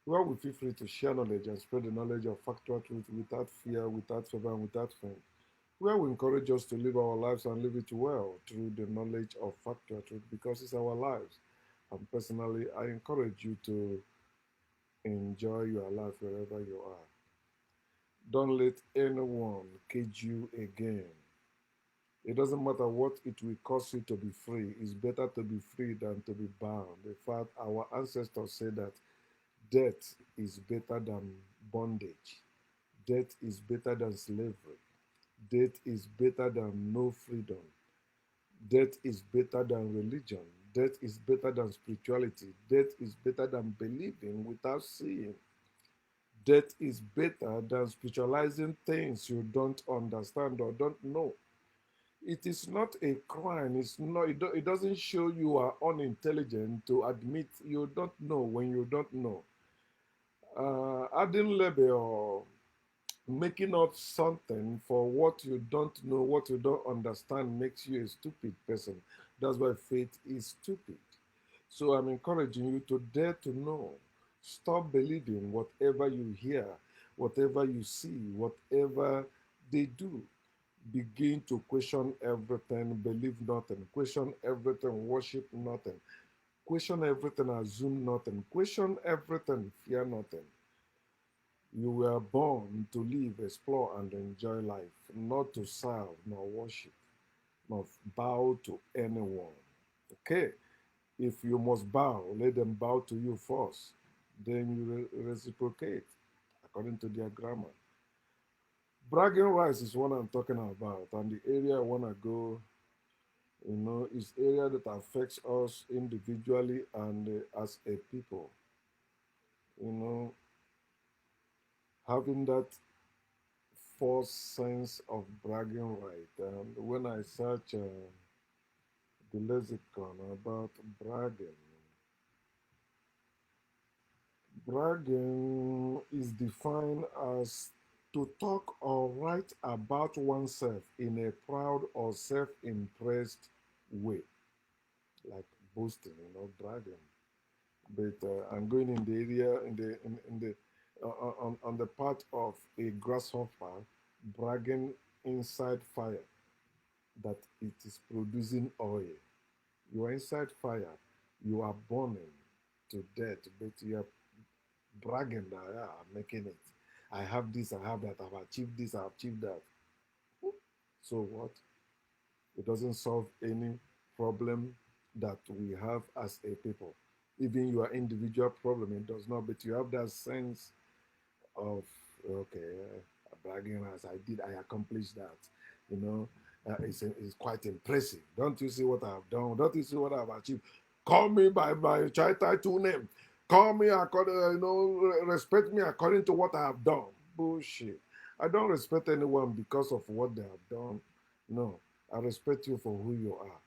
where we feel free to share knowledge and spread the knowledge of factual truth without fear, without favor, and without fame. Where we encourage us to live our lives and live it well through the knowledge of factual truth because it's our lives. And personally, I encourage you to enjoy your life wherever you are. Don't let anyone cage you again. It doesn't matter what it will cost you to be free. It's better to be free than to be bound. In fact, our ancestors say that death is better than bondage. Death is better than slavery. Death is better than no freedom. Death is better than religion. Death is better than spirituality. Death is better than believing without seeing. Death is better than spiritualizing things you don't understand or don't know. It is not a crime. It's not. It doesn't show you are unintelligent to admit you don't know when you don't know. Adding label or making up something for what you don't know, what you don't understand, makes you a stupid person. That's why faith is stupid. So I'm encouraging you to dare to know. Stop believing whatever you hear, whatever you see, whatever they do. Begin to question everything, believe nothing, question everything, worship nothing, question everything, assume nothing, question everything, fear nothing. You were born to live, explore, and enjoy life, not to serve, nor worship, nor bow to anyone. Okay? If you must bow, let them bow to you first. Then you reciprocate according to their grammar. Bragging rights is what I'm talking about, and the area I want to go, is area that affects us individually and as a people. You know, having that false sense of bragging right. And when I search the lexicon about bragging, bragging is defined as to talk or write about oneself in a proud or self-impressed way, like boasting, bragging. But I'm going in the area in the on the part of a grasshopper bragging inside fire that it is producing oil. You are inside fire, you are burning to death, but you are bragging that, yeah, I'm making it. I have this, I have that, I've achieved this, I've achieved that. So what? It doesn't solve any problem that we have as a people. Even your individual problem, it does not, but you have that sense of, okay, bragging as I did, I accomplished that. You know, it's quite impressive. Don't you see what I've done? Don't you see what I've achieved? Call me by my child title name. Call me according, respect me according to what I have done. Bullshit. I don't respect anyone because of what they have done. No, I respect you for who you are.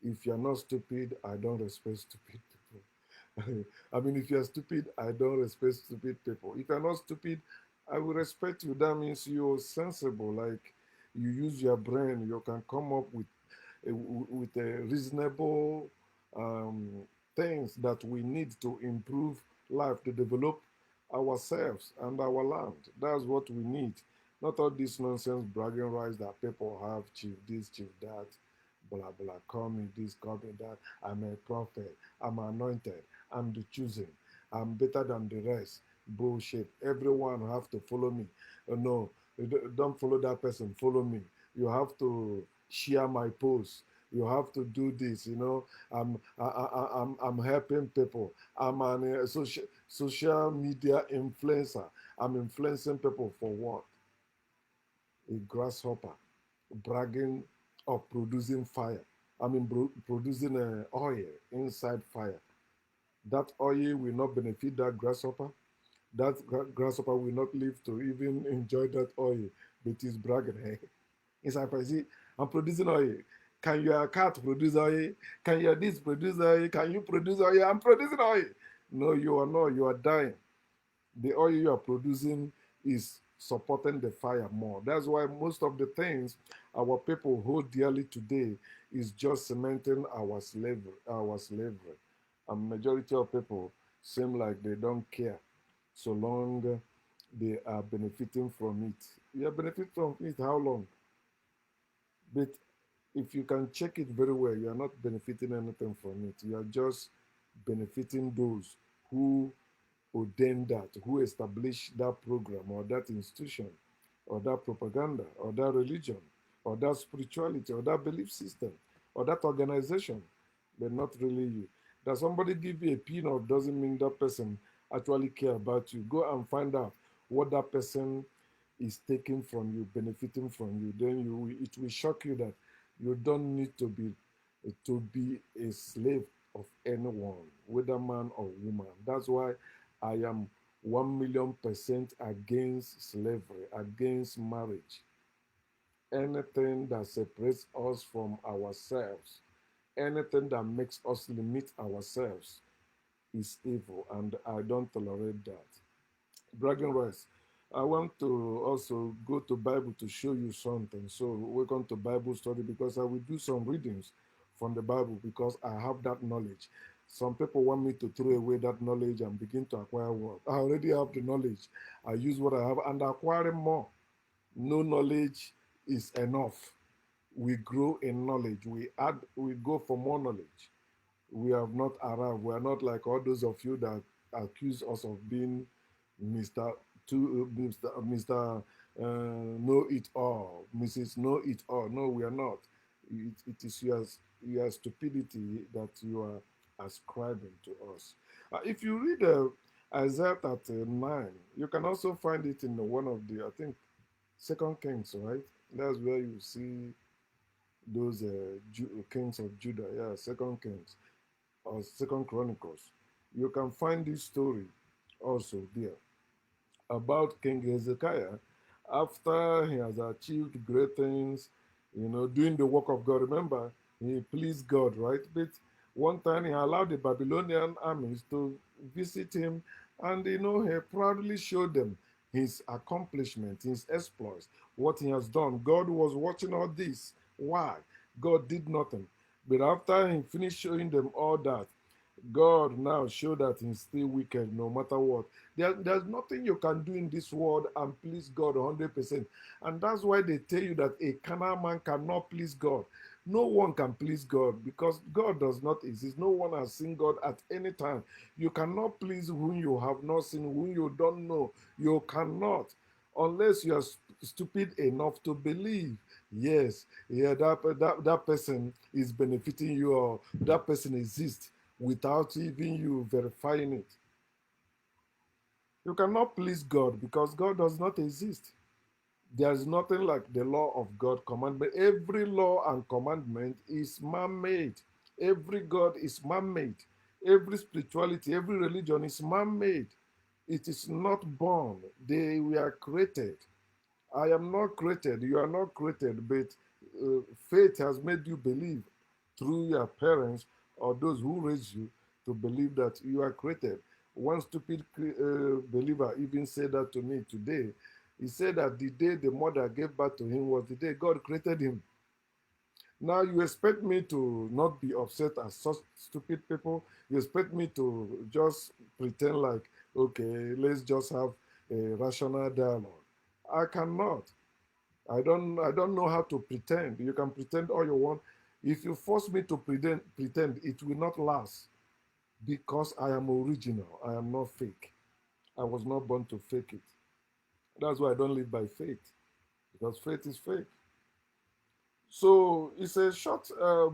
If you're not stupid, I don't respect stupid people. I mean, if you're stupid, I don't respect stupid people. If you're not stupid, I will respect you. That means you're sensible. Like you use your brain, you can come up with a reasonable um, things that we need to improve life, to develop ourselves and our land. That's what we need. Not all this nonsense bragging rights that people have, chief this, chief that, blah blah. Call me this, call me that. I'm a prophet. I'm anointed. I'm the chosen. I'm better than the rest. Bullshit. Everyone have to follow me. No, don't follow that person. Follow me. You have to share my post. You have to do this. I'm helping people. I'm an social media influencer. I'm influencing people for what? A grasshopper bragging of producing fire. I mean, producing oil inside fire. That oil will not benefit that grasshopper. That grasshopper will not live to even enjoy that oil, but he's bragging. Hey, inside fire, see, I'm producing oil. Can your cat produce oil? Can your this produce oil? Can you produce oil? I'm producing oil. No, you are not. You are dying. The oil you are producing is supporting the fire more. That's why most of the things our people hold dearly today is just cementing our slavery. And majority of people seem like they don't care. so long they are benefiting from it. You are benefiting from it how long? But if you can check it very well, you are not benefiting anything from it. You are just benefiting those who ordained that, who established that program or that institution or that propaganda or that religion or that spirituality or that belief system or that organization, but not really you. That somebody give you a peanut doesn't mean that person actually care about you. Go and find out what that person is taking from you, benefiting from you. Then it will shock you that you don't need to be a slave of anyone, whether man or woman. That's why I am 1,000,000% against slavery, against marriage. Anything that separates us from ourselves, anything that makes us limit ourselves is evil, and I don't tolerate that. Bragging rights. I want to also go to Bible to show you something. So welcome to Bible study because I will do some readings from the Bible because I have that knowledge. Some people want me to throw away that knowledge and begin to acquire what I already have the knowledge. I use what I have and acquiring more. No knowledge is enough. We grow in knowledge. We go for more knowledge. We have not arrived. We are not like all those of you that accuse us of being Mr. Mr. Know It All, Mrs. Know It All. No, we are not. It is your stupidity that you are ascribing to us. If you read Isaiah 39, you can also find it in one of the, I think, Second Kings, right? That's where you see those kings of Judah. Yeah, Second Kings or Second Chronicles. You can find this story also there about King Hezekiah after he has achieved great things, doing the work of God. Remember, he pleased God, right? But one time he allowed the Babylonian armies to visit him, and he proudly showed them his accomplishment, his exploits, what he has done. God was watching all this. Why? God did nothing. But after he finished showing them all that, God now showed that he's still wicked no matter what. There's nothing you can do in this world and please God 100%. And that's why they tell you that a carnal man cannot please God. No one can please God because God does not exist. No one has seen God at any time. You cannot please whom you have not seen, whom you don't know. You cannot unless you are stupid enough to believe. Yes, yeah, that person is benefiting you or that person exists without even you verifying it. You cannot please God because God does not exist. There is nothing like the law of God commandment. Every law and commandment is man-made. Every God is man-made. Every spirituality, every religion is man-made. It is not born. They were created. I am not created. You are not created, but faith has made you believe through your parents or those who raised you to believe that you are created. One stupid believer even said that to me today. He said that the day the mother gave birth to him was the day God created him. Now you expect me to not be upset as such stupid people. You expect me to just pretend like, okay, let's just have a rational dialogue. I cannot. I don't know how to pretend. You can pretend all you want. If you force me to pretend, it will not last because I am original. I am not fake. I was not born to fake it. That's why I don't live by faith because faith is fake. So it's a short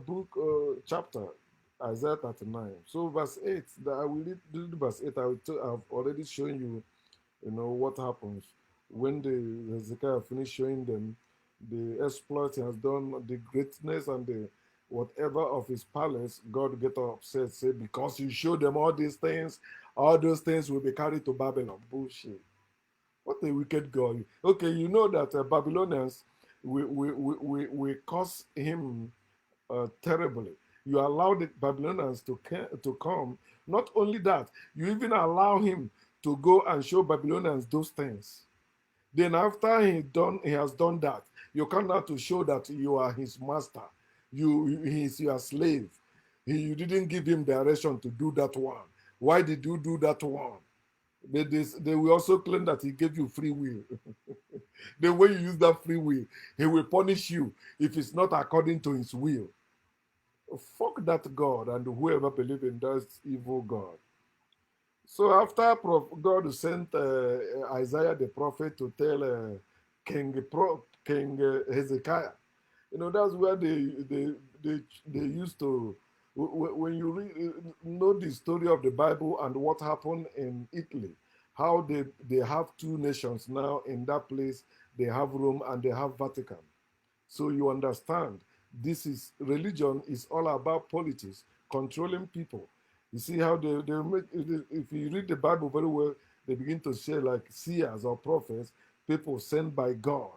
book chapter, Isaiah 39. So verse 8, that I will read verse 8. I've already shown you, what happens when the Hezekiah finished showing them the exploits he has done, the greatness and the whatever of his palace. God get upset, say, because you show them all these things, all those things will be carried to Babylon. Bullshit. What a wicked God. Okay, you know that Babylonians we curse him terribly. You allow the Babylonians to come. Not only that, you even allow him to go and show Babylonians those things. Then after he has done that, you come out to show that you are his master. He's your slave. You didn't give him direction to do that one. Why did you do that one? They will also claim that he gave you free will. The way you use that free will, he will punish you if it's not according to his will. Fuck that God and whoever believe in that evil God. So after God sent Isaiah the prophet to tell King Hezekiah, that's where they used to, when you know the story of the Bible and what happened in Italy, how they have two nations now in that place. They have Rome and they have Vatican. So you understand, this is religion is all about politics, controlling people. You see how they make, if you read the Bible very well, they begin to say like seers or prophets, people sent by God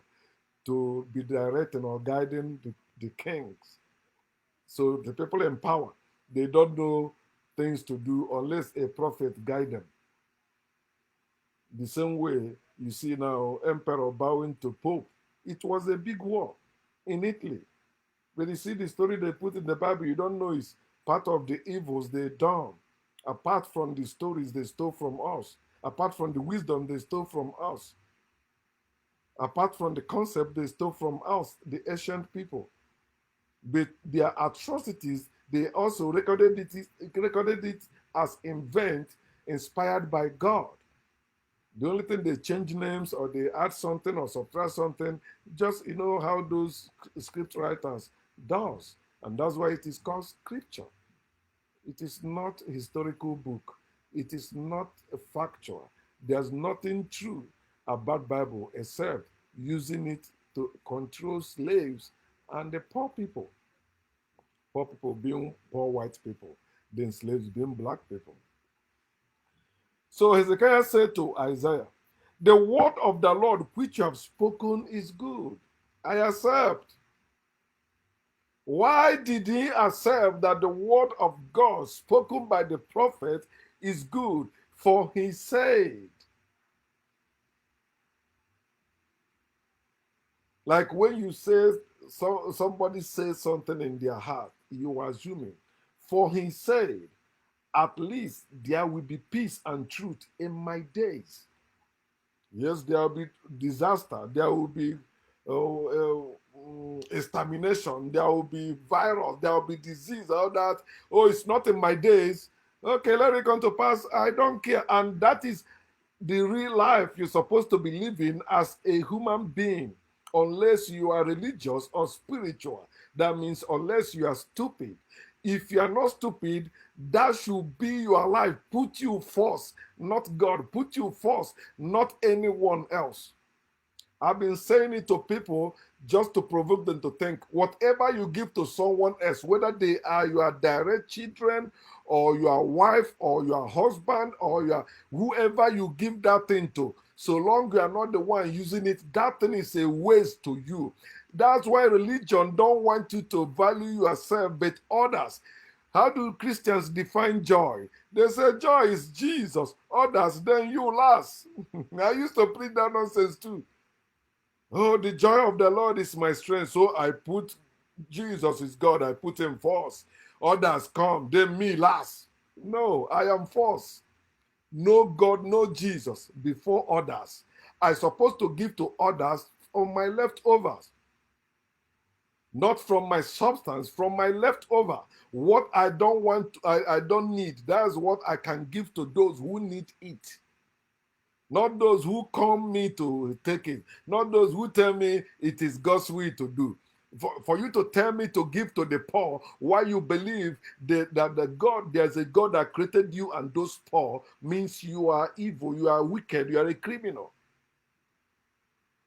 to be directing or guiding the kings. So the people in power, they don't know things to do unless a prophet guide them. The same way you see now emperor bowing to pope. It was a big war in Italy. When you see the story they put in the Bible, you don't know it's part of the evils they done. Apart from the stories they stole from us, apart from the wisdom they stole from us, apart from the concept they stole from us, the ancient people. But their atrocities, they also recorded it as invent inspired by God. The only thing they change names or they add something or subtract something, just how those script writers does. And that's why it is called scripture. It is not a historical book. It is not a factual. There's nothing true about Bible except using it to control slaves and the poor people. Poor people being poor white people, then slaves being black people. So Hezekiah said to Isaiah, the word of the Lord which you have spoken is good. I accept. Why did he accept that the word of God spoken by the prophet is good? For he said, like when you say somebody says something in their heart, you are assuming. For he said, at least there will be peace and truth in my days. Yes, there will be disaster. There will be extermination. There will be virus. There will be disease. All that. Oh, it's not in my days. Okay, let it come to pass. I don't care. And that is the real life you're supposed to be living as a human being, unless you are religious or spiritual. That means unless you are stupid. If you are not stupid, that should be your life. Put you first, not God. Put you first, not anyone else. I've been saying it to people just to provoke them to think whatever you give to someone else, whether they are your direct children or your wife or your husband or your whoever you give that thing to, so long you are not the one using it, that thing is a waste to you. That's why religion don't want you to value yourself but others. How do Christians define joy? They say joy is Jesus, others, then you last. I used to preach that nonsense too. Oh, the joy of the Lord is my strength. So I put Jesus is God. I put him first. Others come, then me last. No, I am first. No God, no Jesus before others. I supposed to give to others on my leftovers. Not from my substance, from my leftover. What I don't want, I don't need. That's what I can give to those who need it. Not those who come me to take it. Not those who tell me it is God's will to do. For you to tell me to give to the poor, why you believe that the God, there's a God that created you and those poor, means you are evil, you are wicked, you are a criminal.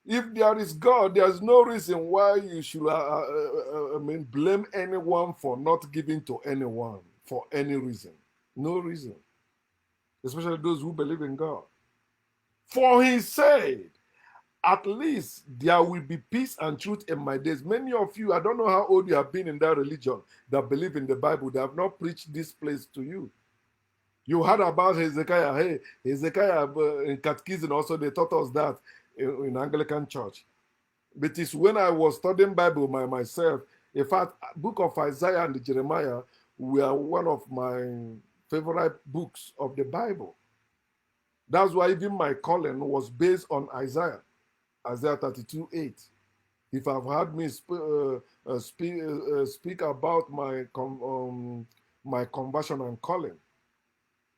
If there is God, there's no reason why you should blame anyone for not giving to anyone for any reason. No reason. Especially those who believe in God. For he said, at least there will be peace and truth in my days. Many of you, I don't know how old you have been in that religion that believe in the Bible, they have not preached this place to you. You heard about Hezekiah. Hey, Hezekiah in catechism also, they taught us that in Anglican church. But it's when I was studying Bible by myself, in fact, book of Isaiah and Jeremiah were one of my favorite books of the Bible. That's why even my calling was based on Isaiah 32:8. If I've had me speak about my conversion and calling,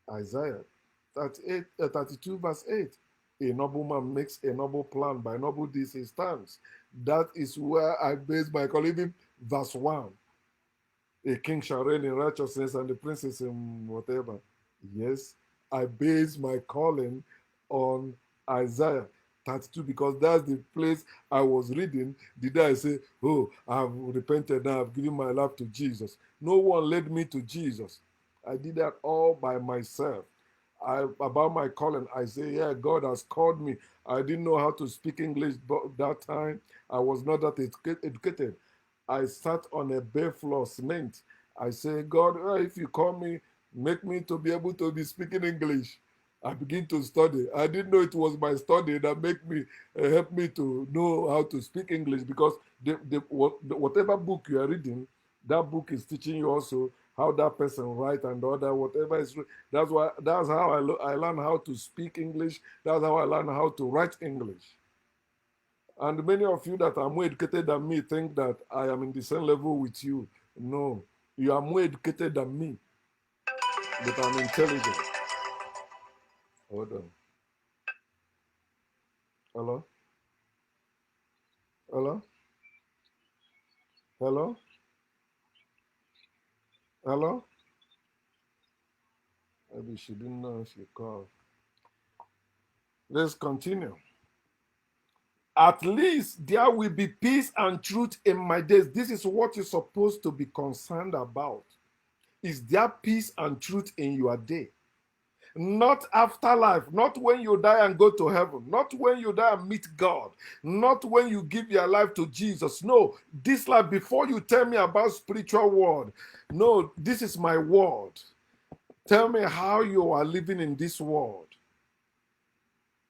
Isaiah 32 verse 8. A noble man makes a noble plan, by noble deeds he stands. That is where I base my calling. Even verse 1. A king shall reign in righteousness and the princes in whatever. Yes, I base my calling on Isaiah 32 because that's the place I was reading. Did I say, oh, I've repented now, I've given my life to Jesus? No one led me to Jesus. I did that all by myself. About my calling, I say, yeah, God has called me. I didn't know how to speak English but that time. I was not that educated. I sat on a bare floor, cement. I say, God, if you call me, make me to be able to be speaking English. I begin to study. I didn't know it was my study that make me help me to know how to speak English because whatever book you are reading, that book is teaching you also how that person write and other whatever is. That's how I learn how to speak English. That's how I learn how to write English. And many of you that are more educated than me think that I am in the same level with you. No, you are more educated than me, but I'm intelligent. Hold on. Hello? Hello? Hello? Hello? Maybe she didn't know she called. Let's continue. At least there will be peace and truth in my days. This is what you're supposed to be concerned about. Is there peace and truth in your day? Not afterlife, not when you die and go to heaven, not when you die and meet God, not when you give your life to Jesus. No, this life, before you tell me about spiritual world, no, this is my world. Tell me how you are living in this world.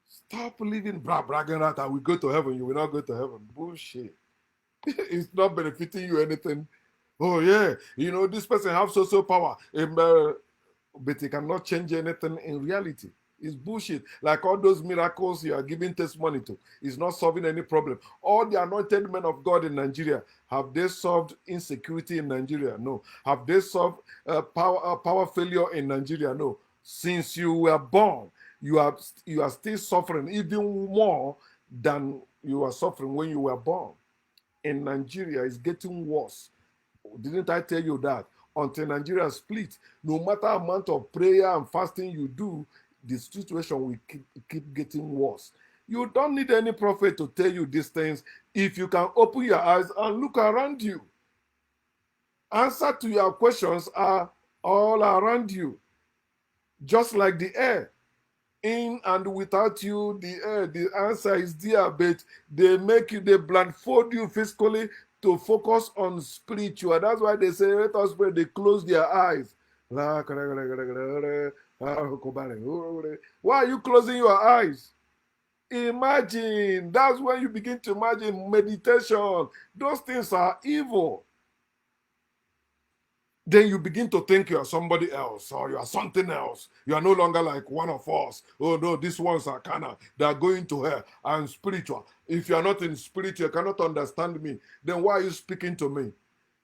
Stop living bragging that I will go to heaven. You will not go to heaven. Bullshit. It's not benefiting you anything. Oh yeah, this person have so power. But he cannot change anything in reality. It's bullshit. Like all those miracles you are giving testimony to, it's not solving any problem. All the anointed men of God in Nigeria, have they solved insecurity in Nigeria? No. Have they solved power failure in Nigeria? No. Since you were born, you are still suffering even more than you were suffering when you were born. In Nigeria, it's getting worse. Didn't I tell you that? Until Nigeria split, no matter amount of prayer and fasting you do, the situation will keep getting worse. You don't need any prophet to tell you these things if you can open your eyes and look around you. Answer to your questions are all around you, just like the air. In and without you, the answer is there, but they blindfold you physically to focus on spiritual. That's why they say, let us pray, they close their eyes. Why are you closing your eyes? Imagine. That's when you begin to imagine meditation. Those things are evil. Then you begin to think you are somebody else or you are something else. You are no longer like one of us. Oh no, these ones are carnal. They are going to hell. I'm spiritual. If you are not in spirit, you cannot understand me. Then why are you speaking to me?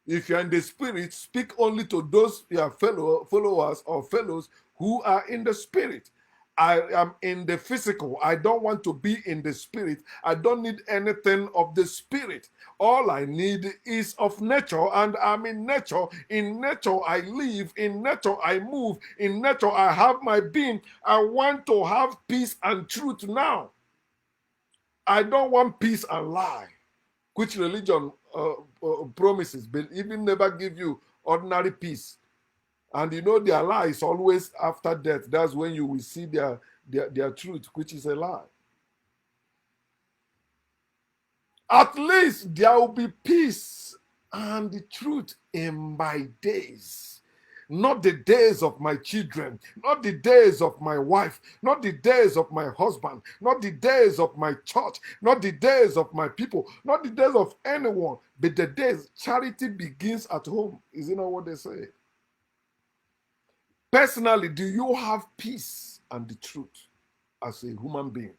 If you are in the spirit, speak only to those your followers or fellows who are in the spirit. I am in the physical. I don't want to be in the spirit. I don't need anything of the spirit. All I need is of nature, and I'm in nature. In nature, I live. In nature, I move. In nature, I have my being. I want to have peace and truth now. I don't want peace and lie, which religion promises, but even never give you ordinary peace. And their lie is always after death. That's when you will see their truth, which is a lie. At least there will be peace and the truth in my days. Not the days of my children, not the days of my wife, not the days of my husband, not the days of my church, not the days of my people, not the days of anyone, but the days charity begins at home. Isn't that what they say? Personally, do you have peace and the truth? as a human being.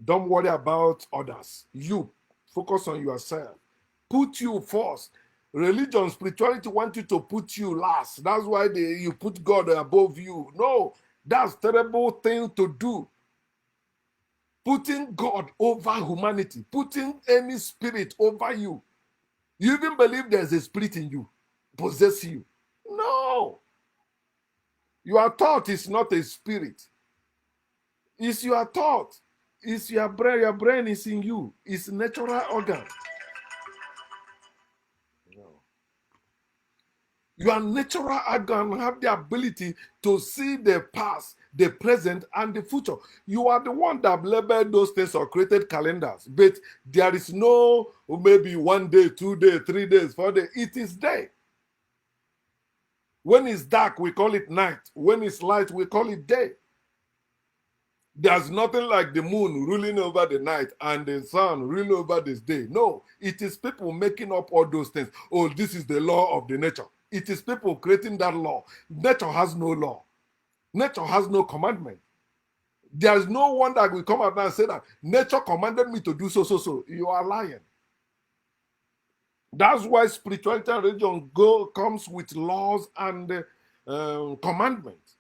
Don't worry about others. You focus on yourself. Put you first. Religion, spirituality want you to put you last. That's why you put God above you. No, that's terrible thing to do. Putting God over humanity, putting any spirit over you. You even believe there's a spirit in you, possess you. No. Your thought is not a spirit. It's your thought. It's your brain. Your brain is in you. It's natural organ. No. Your natural organ have the ability to see the past, the present, and the future. You are the one that labeled those things or created calendars. But there is no maybe 1 day, 2 days, 3 days, 4 days. It is day. When it's dark, we call it night. When it's light, we call it day. There's nothing like the moon ruling over the night and the sun ruling over this day. No, it is people making up all those things. Oh, this is the law of the nature. It is people creating that law. Nature has no law. Nature has no commandment. There's no one that will come out and say that nature commanded me to do so. You are lying. That's why spirituality and religion comes with laws and commandments.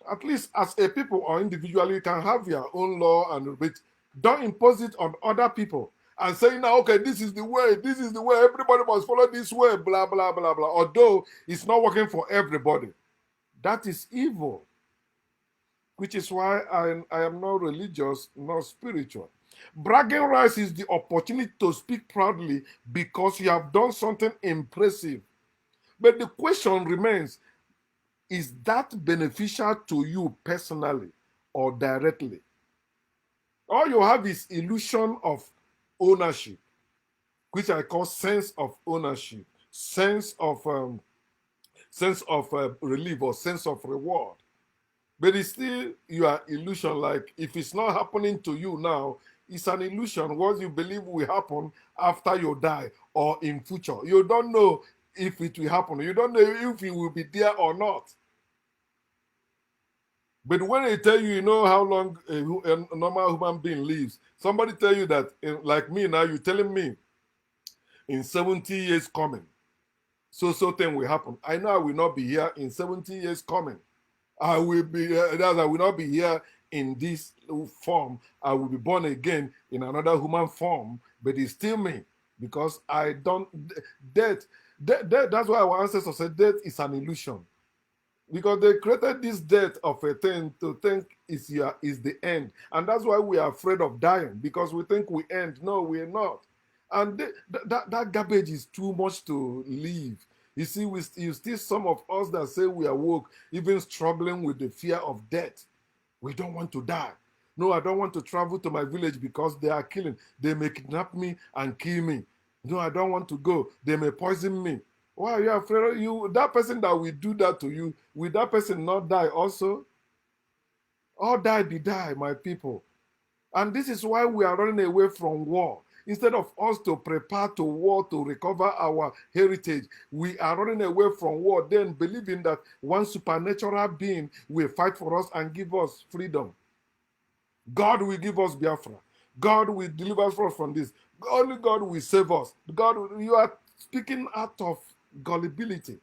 At least as a people or individually, you can have your own law and but don't impose it on other people and say now, okay, this is the way, everybody must follow this way, blah, blah, blah, blah. Although it's not working for everybody. That is evil. Which is why I am not religious, nor spiritual. Bragging rights is the opportunity to speak proudly because you have done something impressive. But the question remains, is that beneficial to you personally or directly? All you have is illusion of ownership, which I call sense of ownership, sense of relief or sense of reward. But it's still your illusion. Like if it's not happening to you now, it's an illusion. What you believe will happen after you die or in future. You don't know if it will happen. You don't know if it will be there or not. But when they tell you, you know how long a normal human being lives. Somebody tell you that, like me now, you're telling me in 70 years coming, so thing will happen. I know I will not be here in 70 years coming. I will be, I will not be here in this form. I will be born again in another human form, but it's still me because I don't, death, that's why our ancestors said death is an illusion. Because they created this death of a thing to think is the end. And that's why we are afraid of dying, because we think we end. No, we're not. And that garbage is too much to leave. You see, you still some of us that say we are woke, even struggling with the fear of death. We don't want to die. No, I don't want to travel to my village because they are killing. They may kidnap me and kill me. No, I don't want to go. They may poison me. Why are you afraid of you? That person that will do that to you, will that person not die also? All die be die, my people. And this is why we are running away from war. Instead of us to prepare to war to recover our heritage, we are running away from war, then believing that one supernatural being will fight for us and give us freedom. God will give us Biafra. God will deliver us from this. Only God will save us. You are speaking out of gullibility.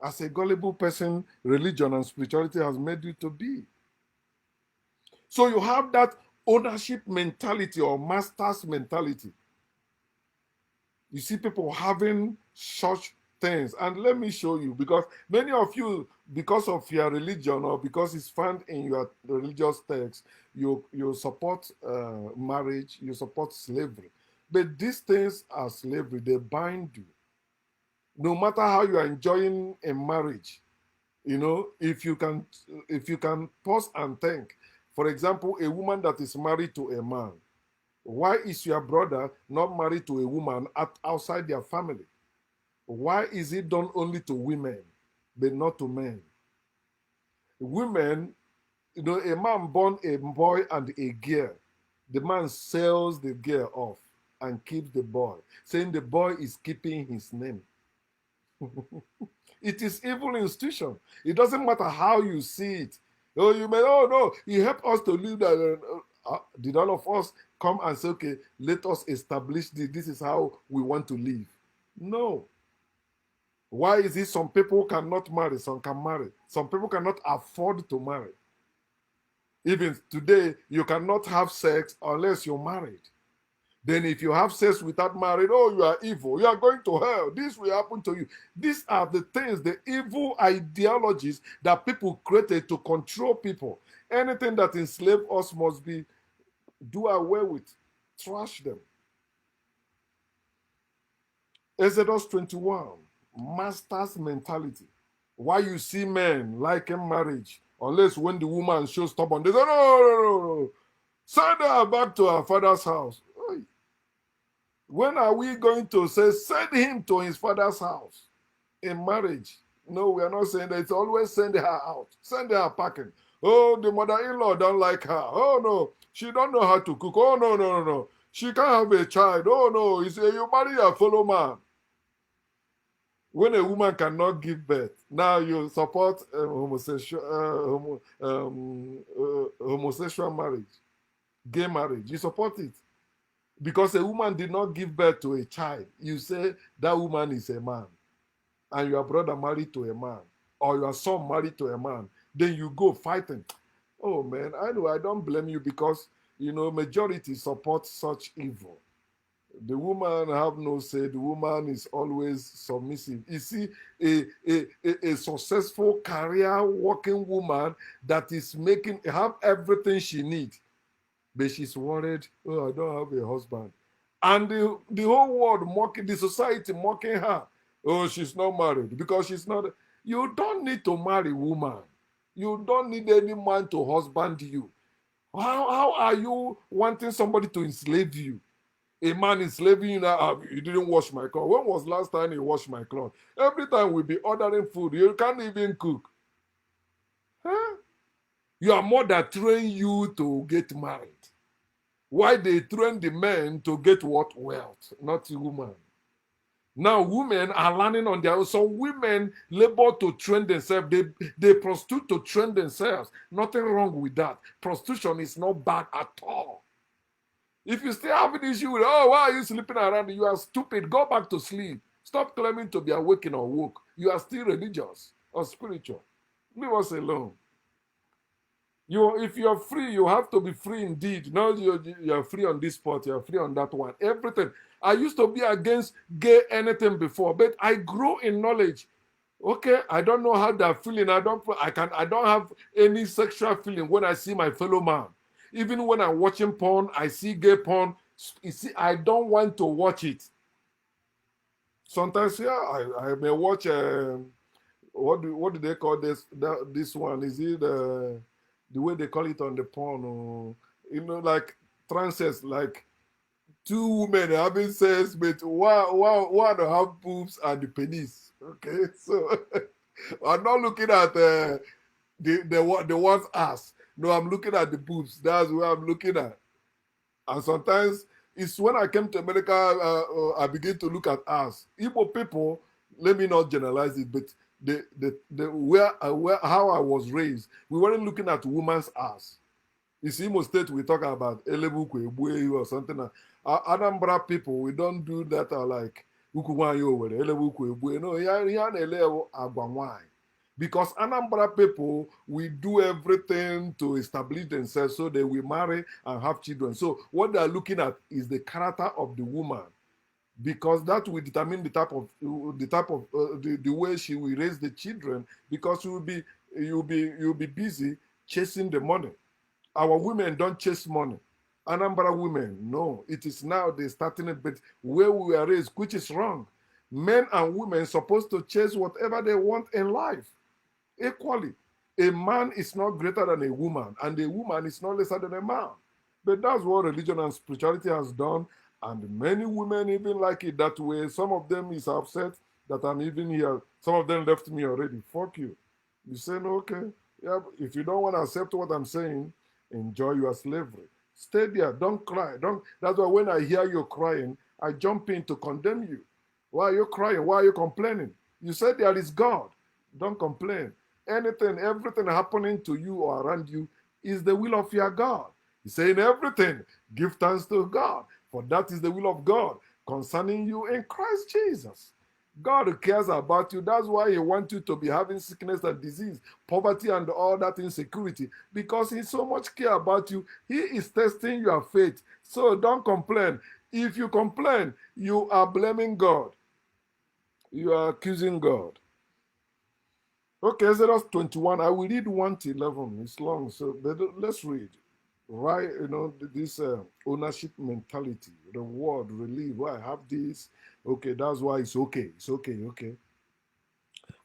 As a gullible person, religion and spirituality has made you to be. So you have that ownership mentality or master's mentality. You see people having such things. And let me show you, because many of you, because of your religion or because it's found in your religious text, you support marriage, you support slavery. But these things are slavery. They bind you. No matter how you are enjoying a marriage, you know, if you can pause and think. For example, a woman that is married to a man, why is your brother not married to a woman outside their family? Why is it done only to women but not to men? Women, you know, a man born a boy and a girl, the man sells the girl off and keeps the boy, saying the boy is keeping his name. It is evil institution. It doesn't matter how you see it. Oh, you may, oh no, he helped us to live that. Did all of us come and say, okay, let us establish this? This is how we want to live. No. Why is it some people cannot marry, some can marry? Some people cannot afford to marry. Even today, you cannot have sex unless you're married. Then if you have sex without marriage, oh, you are evil. You are going to hell. This will happen to you. These are the things, the evil ideologies that people created to control people. Anything that enslave us must be do away with. Trash them. Exodus 21, master's mentality. Why you see men liking marriage, unless when the woman shows stubborn, they say, no, no, no, no. Send her back to her father's house. When are we going to say, send him to his father's house in marriage? No, we are not saying that. It's always send her out. Send her packing. Oh, the mother-in-law don't like her. Oh, no, she don't know how to cook. Oh, no, no, no, no. She can't have a child. Oh, no, you say you marry a fellow man. When a woman cannot give birth, now you support homosexual marriage, gay marriage. You support it. Because a woman did not give birth to a child, you say that woman is a man, and your brother married to a man, or your son married to a man, then you go fighting. Oh man, I know, I don't blame you, because majority support such evil. The woman have no say. The woman is always submissive. You see, a successful career working woman that is have everything she needs, but she's worried, oh, I don't have a husband. And the whole world mocking, the society mocking her. Oh, she's not married because she's not. You don't need to marry woman. You don't need any man to husband you. How are you wanting somebody to enslave you? A man enslaving you now, you didn't wash my clothes. When was last time you washed my clothes? Every time we be ordering food, you can't even cook. Huh? Your mother trained you to get married. Why they train the men to get what? Wealth, not the woman. Now women are learning on their own. Some women labor to train themselves. They prostitute to train themselves. Nothing wrong with that. Prostitution is not bad at all. If you still have an issue with, oh, why are you sleeping around? You are stupid. Go back to sleep. Stop claiming to be awakened or woke. You are still religious or spiritual. Leave us alone. If you're free, you have to be free indeed. Now you're free on this spot, you're free on that one. Everything. I used to be against gay anything before, but I grew in knowledge. Okay, I don't know how they're feeling. I don't have any sexual feeling when I see my fellow man. Even when I'm watching porn, I see gay porn. You see, I don't want to watch it. Sometimes, yeah, I may watch. What do they call this one? Is it the way they call it on the porn? Or, like trances, like two women having sex, but one have boobs and the penis. Okay, so I'm not looking at the one's ass. No, I'm looking at the boobs. That's what I'm looking at. And sometimes it's when I came to America, I begin to look at ass. Igbo people, let me not generalize it, but how I was raised, we weren't looking at woman's ass. You see, Imo State, we talk about Elebuku, Ebueyu or something. Anambra people, we don't do that like Ukuwanyo or Elebuku, Ebueyu. No, here Agwanwai. Because Anambra people, we do everything to establish themselves so they will marry and have children. So what they are looking at is the character of the woman, because that will determine the way she will raise the children. Because you'll be busy chasing the money. Our women don't chase money. Anambra women, no. It is now they starting a bit where we are raised, which is wrong. Men and women supposed to chase whatever they want in life equally. A man is not greater than a woman, and a woman is not lesser than a man. But that's what religion and spirituality has done, and many women even like it that way. Some of them is upset that I'm even here. Some of them left me already. Fuck you. You say, no, okay. Yeah, if you don't want to accept what I'm saying, enjoy your slavery. Stay there. Don't cry. That's why when I hear you crying, I jump in to condemn you. Why are you crying? Why are you complaining? You said there is God. Don't complain. Anything, everything happening to you or around you is the will of your God. He's saying everything, give thanks to God, for that is the will of God concerning you in Christ Jesus. God cares about you. That's why He wants you to be having sickness and disease, poverty, and all that insecurity, because He so much care about you. He is testing your faith. So don't complain. If you complain, you are blaming God, you are accusing God. Okay, Exodus 21. I will read 1 to 11. It's long, so let's read. Right, this ownership mentality, reward, relief. Well, I have this. Okay, that's why it's okay. It's okay, okay.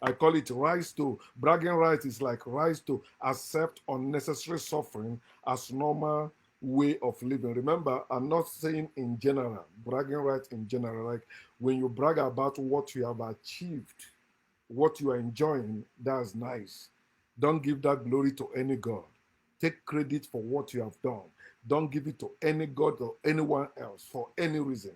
I call it rise to. Bragging rights is like rise to accept unnecessary suffering as normal way of living. Remember, I'm not saying in general, bragging rights in general. Like when you brag about what you have achieved, what you are enjoying, that's nice. Don't give that glory to any God. Take credit for what you have done. Don't give it to any God or anyone else for any reason.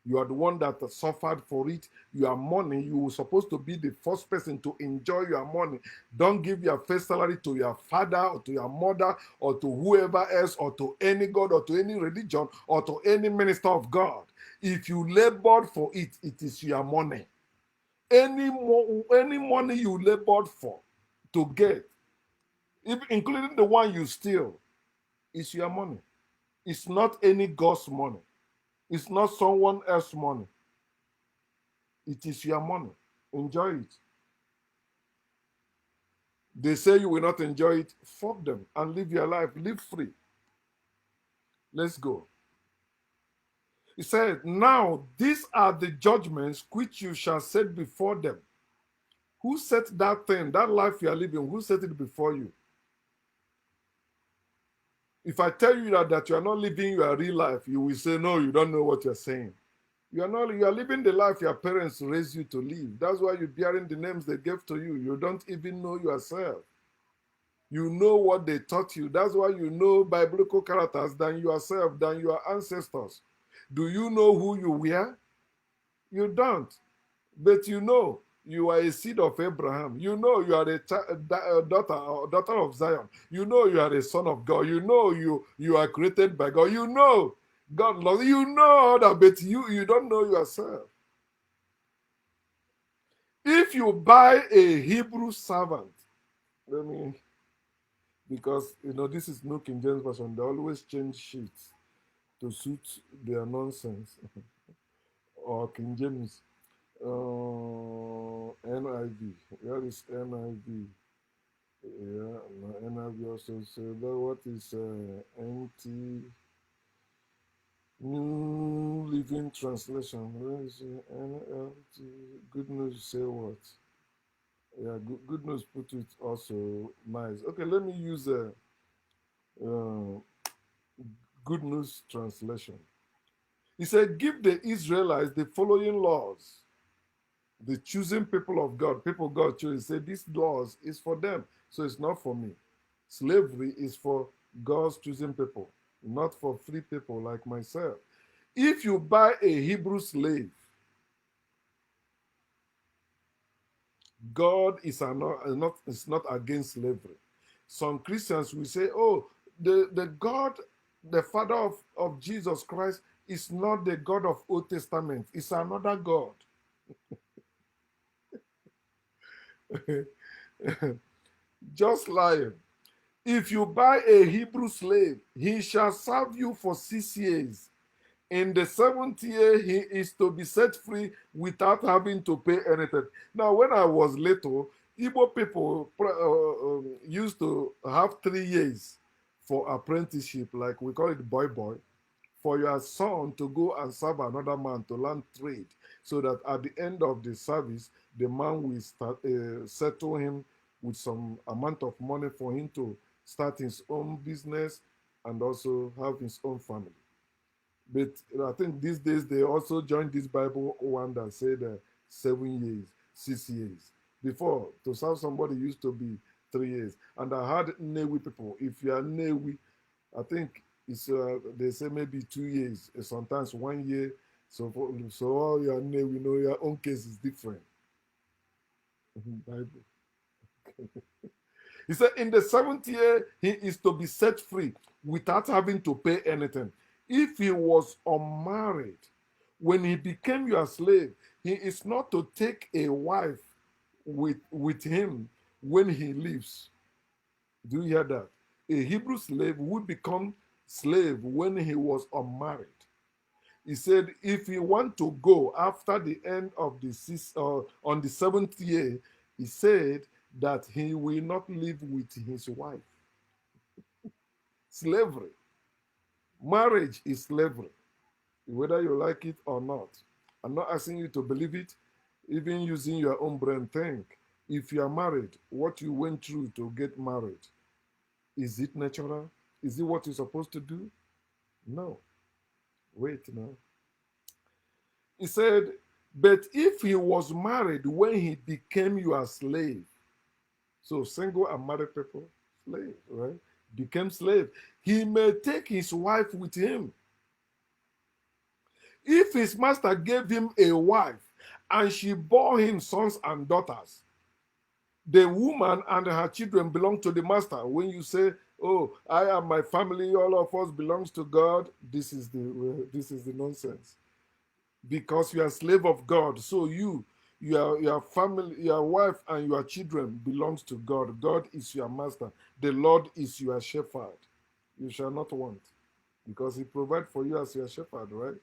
You are the one that suffered for it. You are money. You were supposed to be the first person to enjoy your money. Don't give your first salary to your father or to your mother or to whoever else or to any God or to any religion or to any minister of God. If you labored for it, it is your money. Any money you labored for to get, including the one you steal, is your money. It's not any God's money. It's not someone else's money. It is your money. Enjoy it. They say you will not enjoy it. Fuck them and live your life. Live free. Let's go. He said, now these are the judgments which you shall set before them. Who set that thing, that life you are living? Who set it before you? If I tell you that you are not living your real life, you will say, no, you don't know what you're saying. You are living the life your parents raised you to live. That's why you're bearing the names they gave to you. You don't even know yourself. You know what they taught you. That's why you know biblical characters than yourself, than your ancestors. Do you know who you were? You don't. But you know you are a seed of Abraham. You know you are a daughter of Zion. You know you are a son of God. You know you are created by God. You know God loves you. You know all that, but you don't know yourself. If you buy a Hebrew servant, let me, because this is New King James Version, they always change sheets to suit their nonsense. Or King James, NIV. Where is NIV? Yeah, NIV also. So what is NT, New Living Translation? Where is NLT? Good News say what? Yeah, good News put it also nice. Okay, let me use a Good News Translation. He said, give the Israelites the following laws. The choosing people of God, people God chose. He said, these laws is for them, so it's not for me. Slavery is for God's choosing people, not for free people like myself. If you buy a Hebrew slave, God is not against slavery. Some Christians will say, oh, the God, the Father of Jesus Christ is not the God of Old Testament. It's another God. Just lying. If you buy a Hebrew slave, he shall serve you for 6 years. In the 7th year, he is to be set free without having to pay anything. Now, when I was little, Igbo people used to have 3 years for apprenticeship, like we call it boy boy, for your son to go and serve another man to learn trade, so that at the end of the service, the man will settle him with some amount of money for him to start his own business and also have his own family. But I think these days they also joined this Bible one that said 7 years, 6 years. Before, to serve somebody used to be 3 years. And I heard Newi people, if you are Newi, I think it's they say maybe 2 years, sometimes 1 year. So all your Newi, your own case is different. Bible. He said, in the 7th year, he is to be set free without having to pay anything. If he was unmarried, when he became your slave, he is not to take a wife with him when he leaves. Do you hear that? A Hebrew slave would become slave when he was unmarried. He said, if you want to go after the end of the on the 7th year, he said that he will not live with his wife. Slavery. Marriage is slavery, whether you like it or not. I'm not asking you to believe it, even using your own brain. Think. If you are married, what you went through to get married, is it natural? Is it what you're supposed to do? No. Wait now. He said, but if he was married when he became your slave, so single and married people, slave, right? Became slave. He may take his wife with him. If his master gave him a wife and she bore him sons and daughters, the woman and her children belong to the master. When you say, oh, I and my family, all of us belongs to God, this is the nonsense. Because you are a slave of God, so your family, your wife and your children belongs to God. God is your master. The Lord is your shepherd. You shall not want, because he provides for you as your shepherd, right?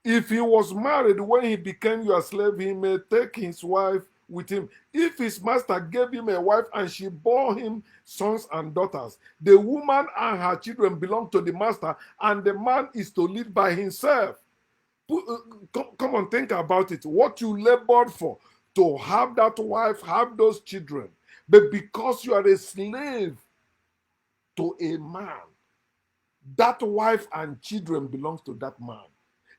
If he was married when he became your slave, he may take his wife with him. If his master gave him a wife and she bore him sons and daughters, the woman and her children belong to the master, and the man is to live by himself. Come on, think about it. What you labored for to have that wife, have those children, but because you are a slave to a man, that wife and children belongs to that man.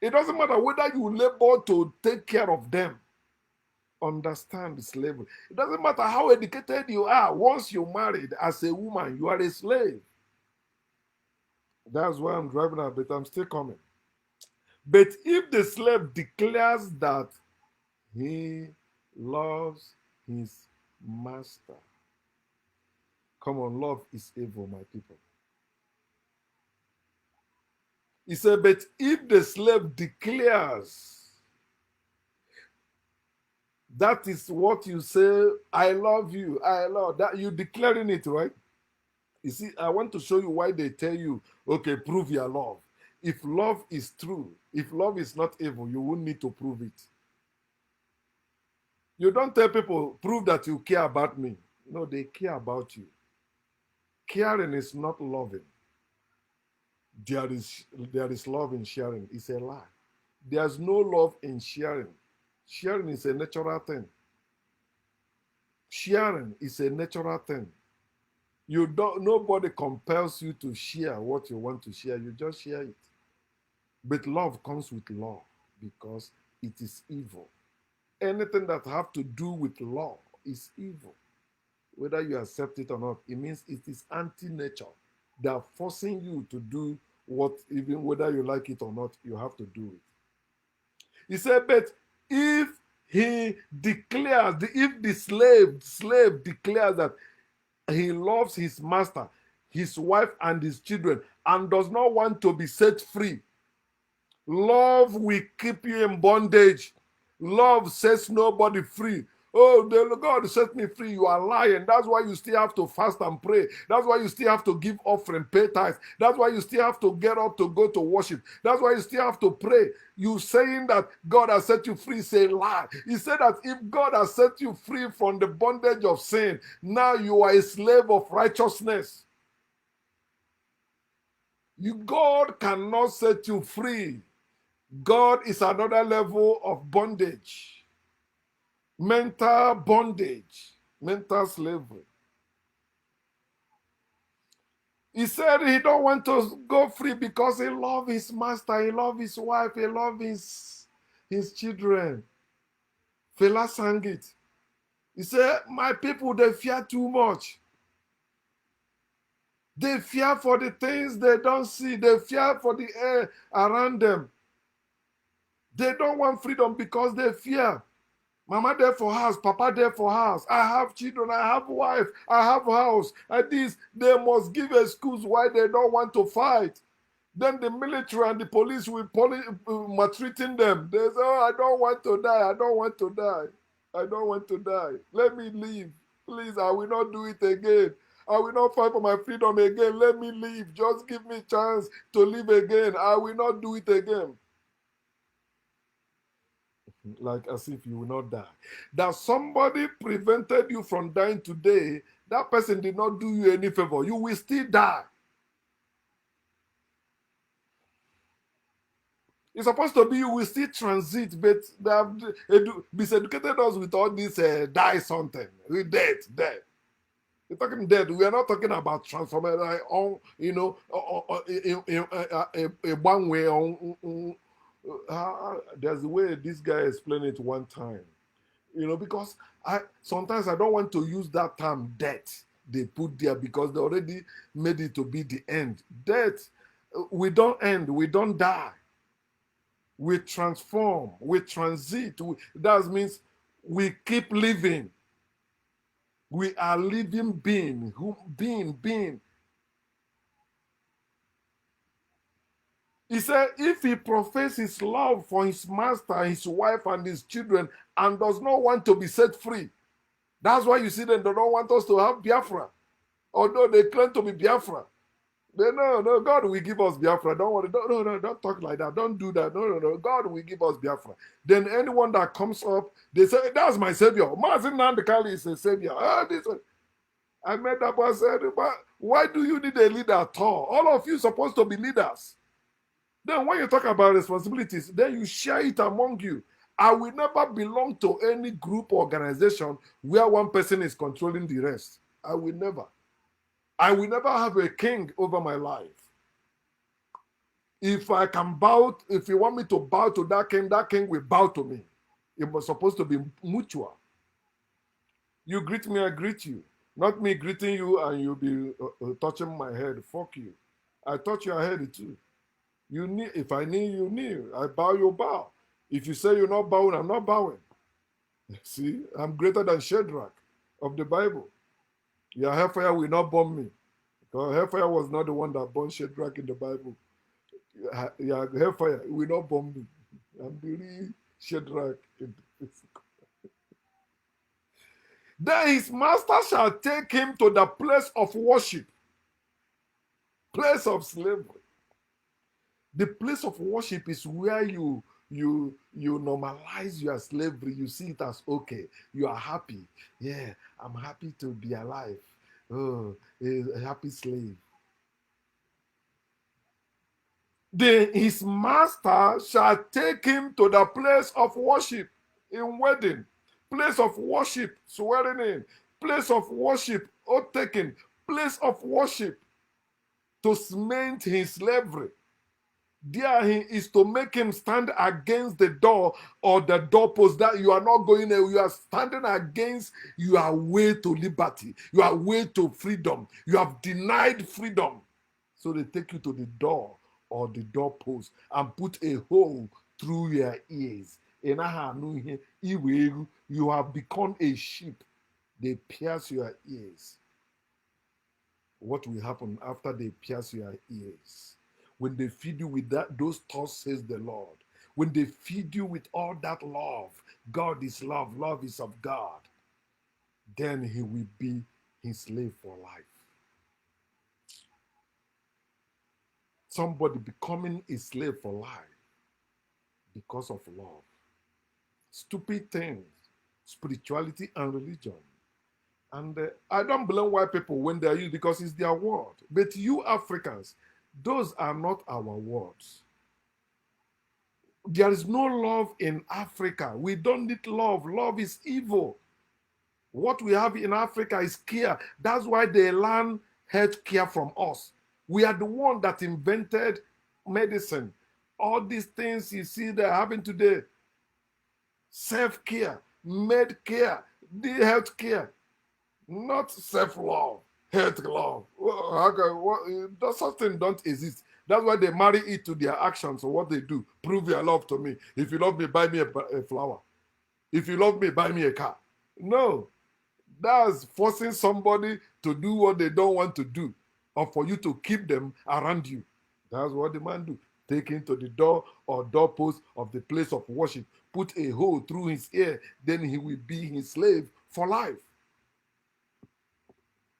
It doesn't matter whether you labor to take care of them. Understand slavery. It doesn't matter how educated you are. Once you're married as a woman, you are a slave. That's why I'm driving out, but I'm still coming. But if the slave declares that he loves his master, come on, love is evil, my people. He said, but if the slave declares, that is what you say, I love you, I love that, you declaring it, right? You see, I want to show you why they tell you, okay, prove your love. If love is true, if love is not evil, you won't need to prove it. You don't tell people, prove that you care about me. No, they care about you. Caring is not loving. There is love in sharing. It's a lie. There's no love in sharing. Sharing is a natural thing. Sharing is a natural thing. Nobody compels you to share what you want to share. You just share it. But love comes with law because it is evil. Anything that have to do with law is evil. Whether you accept it or not, it means it is anti-nature. They are forcing you to do what, even whether you like it or not, you have to do it. He said, but if he declares, if the slave declares that he loves his master, his wife, and his children, and does not want to be set free, love will keep you in bondage. Love sets nobody free. Oh, God set me free. You are lying. That's why you still have to fast and pray. That's why you still have to give offering, pay tithes. That's why you still have to get up to go to worship. That's why you still have to pray. You saying that God has set you free, say lie. He said that if God has set you free from the bondage of sin, now you are a slave of righteousness. God cannot set you free. God is another level of bondage. Mental bondage, mental slavery. He said he don't want to go free because he loves his master, he loves his wife, he loves his children. Fela sang it. He said, my people, they fear too much. They fear for the things they don't see. They fear for the air around them. They don't want freedom because they fear. Mama there for house, Papa there for house. I have children, I have wife, I have house. And this, they must give excuse why they don't want to fight. Then the military and the police will maltreating them. They say, oh, I don't want to die. I don't want to die. I don't want to die. Let me leave. Please, I will not do it again. I will not fight for my freedom again. Let me leave. Just give me a chance to live again. I will not do it again. Like as if you will not die. That somebody prevented you from dying today, that person did not do you any favor. You will still die. It's supposed to be you will still transit, but they have miseducated us with all this die something. We dead. We're talking dead. We are not talking about transformation on, a one way on. There's a way this guy explained it one time. Because sometimes I don't want to use that term death they put there because they already made it to be the end. Death, we don't end, we don't die. We transform, we transit. That means we keep living. We are living being, being. He said, if he professes his love for his master, his wife, and his children, and does not want to be set free, that's why you see them, they don't want us to have Biafra. Although they claim to be Biafra. No, God will give us Biafra. Don't worry. Don't talk like that. Don't do that. No. God will give us Biafra. Then anyone that comes up, they say, that's my savior. Mazin Nandekali is a savior. This one. I met that boy said, why do you need a leader at all? All of you supposed to be leaders. Then when you talk about responsibilities, then you share it among you. I will never belong to any group or organization where one person is controlling the rest. I will never have a king over my life. If I can bow, if you want me to bow to that king will bow to me. It was supposed to be mutual. You greet me, I greet you. Not me greeting you and you be touching my head. Fuck you. I touch your head too. You kneel. If I kneel, you kneel. I bow, you bow. If you say you're not bowing, I'm not bowing. See, I'm greater than Shadrach of the Bible. Your hellfire will not burn me. Because hellfire was not the one that burned Shadrach in the Bible. Your hellfire will not burn me. I'm the real Shadrach in the physical. Then his master shall take him to the place of worship, place of slavery. The place of worship is where you normalize your slavery. You see it as okay. You are happy. Yeah, I'm happy to be alive. Oh, a happy slave. Then his master shall take him to the place of worship in wedding, place of worship, swearing in, place of worship, oath taking, place of worship to cement his slavery. There he is to make him stand against the door or the doorpost that you are not going there. You are standing against your way to liberty, your way to freedom. You have denied freedom. So they take you to the door or the doorpost and put a hole through your ears. You have become a sheep. They pierce your ears. What will happen after they pierce your ears? When they feed you with those thoughts, says the Lord. When they feed you with all that love, God is love, love is of God, then he will be his slave for life. Somebody becoming a slave for life because of love. Stupid things, spirituality and religion. And I don't blame white people when they are used because it's their word. But you Africans, those are not our words. There is no love in Africa. We don't need love. Love is evil. What we have in Africa is care. That's why they learn health care from us. We are the one that invented medicine. All these things you see they're having today. Self-care, med care, the health care, not self-love. Health love. That something don't exist. That's why they marry it to their actions or what they do. Prove your love to me. If you love me, buy me a flower. If you love me, buy me a car. No, that's forcing somebody to do what they don't want to do, or for you to keep them around you. That's what the man do. Take him to the door or doorpost of the place of worship, put a hole through his ear, then he will be his slave for life.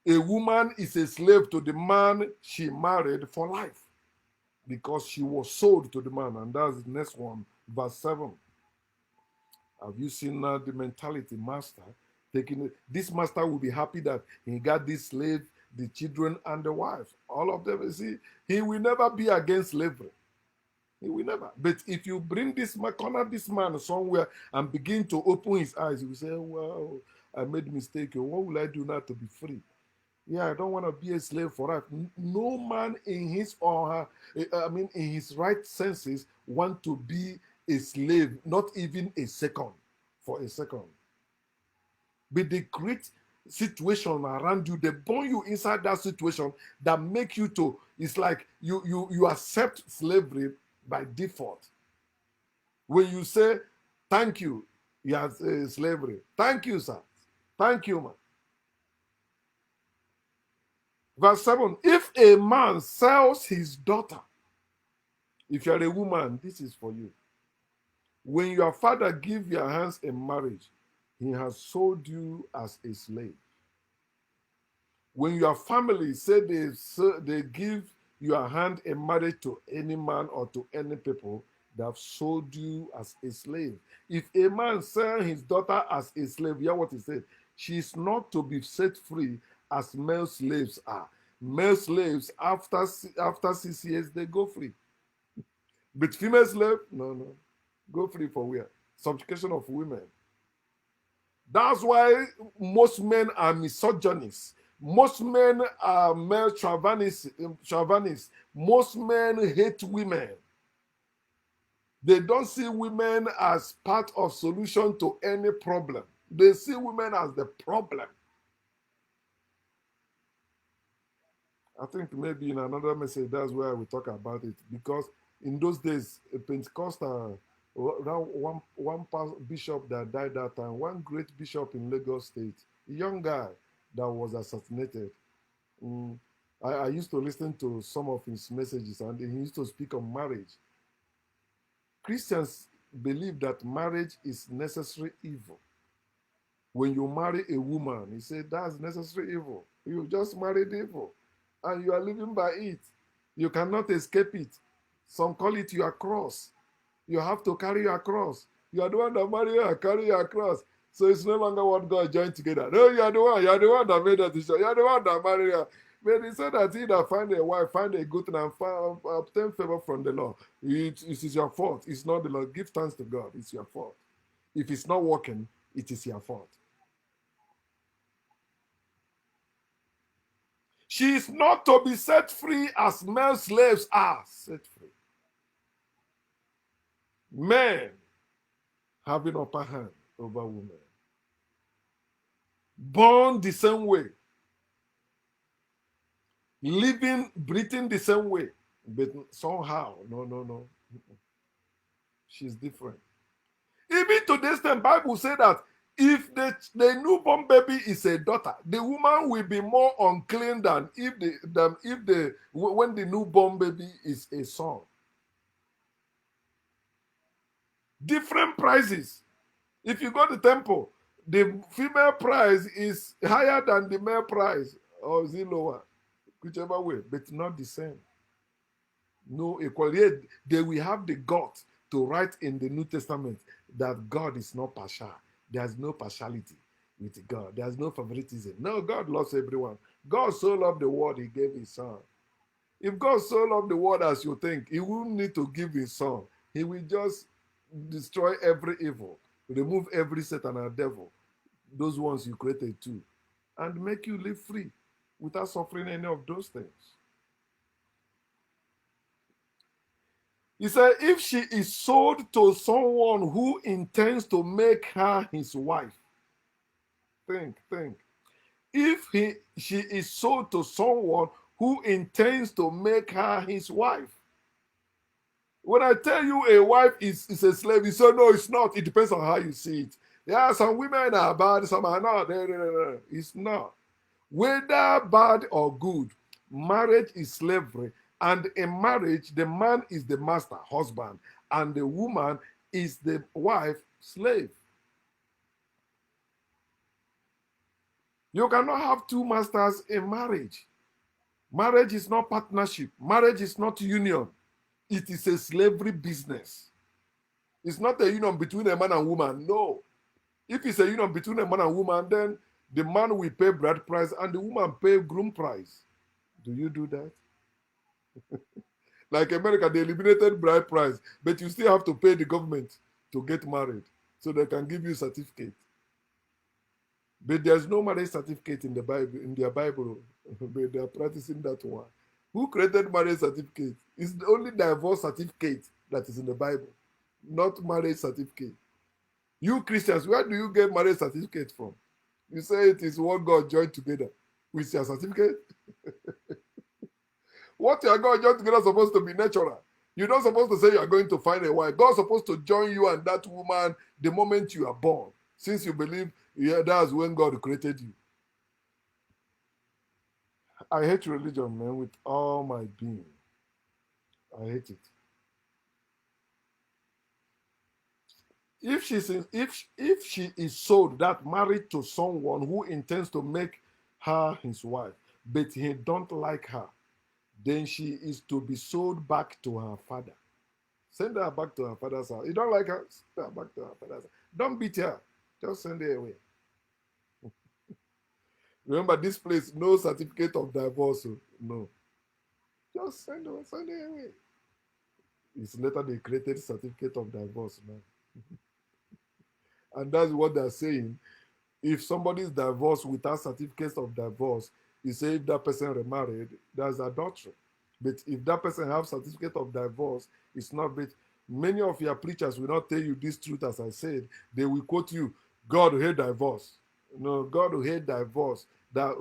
A woman is a slave to the man she married for life because she was sold to the man. And that's the next one, verse 7. Have you seen the mentality, master? Taking it, this master will be happy that he got this slave, the children, and the wife. All of them, you see, he will never be against slavery. He will never. But if you bring this man, corner this man somewhere and begin to open his eyes, he will say, well, I made a mistake. What will I do now to be free? Yeah, I don't want to be a slave for life. No man in his or her, in his right senses, want to be a slave, not even a second, for a second. But they create situation around you, they burn you inside that situation that make you to, it's like you accept slavery by default. When you say, thank you, yes, slavery. Thank you, sir. Thank you, man. Verse 7, if a man sells his daughter, if you're a woman, this is for you. When your father give your hands in marriage, he has sold you as a slave. When your family say they give your hand in marriage to any man or to any people, they have sold you as a slave. If a man sell his daughter as a slave, hear what he said, she is not to be set free as male slaves are. Male slaves, after 6 years, they go free. But female slave, no. Go free for where? Subjugation of women. That's why most men are misogynists. Most men are male chauvinists. Most men hate women. They don't see women as part of solution to any problem. They see women as the problem. I think maybe in another message, that's where we talk about it. Because in those days, a Pentecostal, one bishop that died that time, one great bishop in Lagos State, a young guy that was assassinated. I used to listen to some of his messages, and he used to speak on marriage. Christians believe that marriage is necessary evil. When you marry a woman, he said that's necessary evil. You just married evil, and you are living by it. You cannot escape it. Some call it your cross. You have to carry your cross. You are the one that marry her, carry your cross. So it's no longer what God joined together. No, you are the one that made that decision. You are the one that married her. But he said that he that find a wife, find a good thing, and obtain favor from the Lord. It is your fault. It's not the Lord. Give thanks to God. It's your fault. If it's not working, it is your fault. She is not to be set free as male slaves are set free. Men having upper hand over women. Born the same way. Living, breathing the same way. But somehow, no. She's different. Even to this time, Bible says that if the newborn baby is a daughter, the woman will be more unclean than when the newborn baby is a son. Different prices. If you go to the temple, the female price is higher than the male price, or is it lower? Whichever way, but not the same. No equality. They will have the gut to write in the New Testament that God is not partial. There's no partiality with God. There's no favoritism. No, God loves everyone. God so loved the world, he gave his son. If God so loved the world as you think, he wouldn't need to give his son. He will just destroy every evil, remove every Satan and devil, those ones you created too, and make you live free without suffering any of those things. He said, if she is sold to someone who intends to make her his wife, think. If she is sold to someone who intends to make her his wife. When I tell you a wife is a slave, you say, no, it's not. It depends on how you see it. Yeah, some women are bad, some are not. No. It's not. Whether bad or good, marriage is slavery. And in marriage, the man is the master, husband, and the woman is the wife, slave. You cannot have two masters in marriage. Marriage is not partnership. Marriage is not union. It is a slavery business. It's not a union between a man and woman. No. If it's a union between a man and woman, then the man will pay bride price and the woman pay groom price. Do you do that? Like America, they eliminated bride price, but you still have to pay the government to get married so they can give you a certificate. But there's no marriage certificate in the Bible, in their Bible, but they are practicing that one. Who created marriage certificate? It's the only divorce certificate that is in the Bible, not marriage certificate. You Christians, where do you get marriage certificate from? You say it is what God joined together with your certificate. What you are going to join together is supposed to be natural. You're not supposed to say you are going to find a wife. God's supposed to join you and that woman the moment you are born, since you believe that's when God created you. I hate religion, man, with all my being. I hate it. If she is sold, that married to someone who intends to make her his wife, but he don't like her, then she is to be sold back to her father. Send her back to her father's house. You don't like her? Send her back to her father's house. Don't beat her. Just send her away. Remember, this place, no certificate of divorce. No. Just send her away. It's later they created certificate of divorce now. And that's what they're saying. If somebody is divorced without certificates of divorce, you say if that person remarried, that's adultery. But if that person have certificate of divorce, it's not. But many of your preachers will not tell you this truth, as I said. They will quote you, God will hate divorce. No, God will hate divorce. That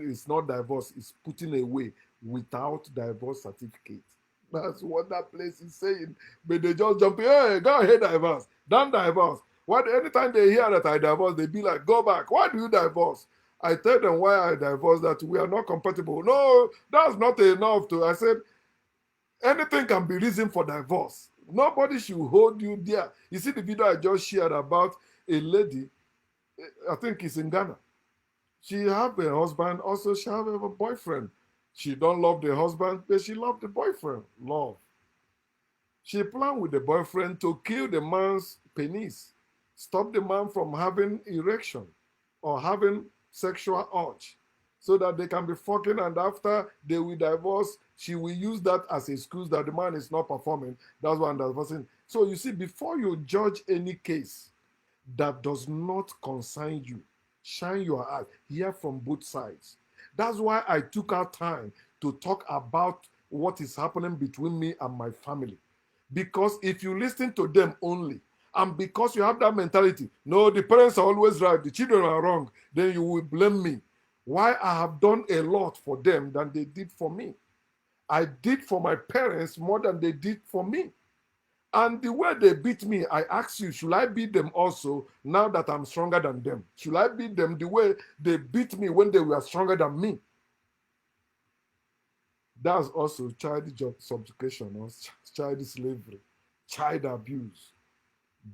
it's not divorce, it's putting away without divorce certificate. That's what that place is saying. But they just jump in, hey, God hate divorce. Don't divorce. What anytime they hear that I divorce, they be like, go back. Why do you divorce? I tell them why I divorce, that we are not compatible. No, that's not enough to. I said, anything can be reason for divorce. Nobody should hold you there. You see the video I just shared about a lady, I think it's in Ghana. She have a husband, also she have a boyfriend. She don't love the husband, but she love the boyfriend. Love. She planned with the boyfriend to kill the man's penis, stop the man from having erection or having sexual urge, so that they can be fucking, and after they will divorce, she will use that as an excuse that the man is not performing. That's why I'm divorcing. So you see, before you judge any case that does not concern you, shine your eye, hear from both sides. That's why I took out time to talk about what is happening between me and my family. Because if you listen to them only, and because you have that mentality, no, the parents are always right, the children are wrong, then you will blame me. Why I have done a lot for them than they did for me. I did for my parents more than they did for me. And the way they beat me, I ask you, should I beat them also now that I'm stronger than them? Should I beat them the way they beat me when they were stronger than me? That's also child subjugation or child slavery, child abuse,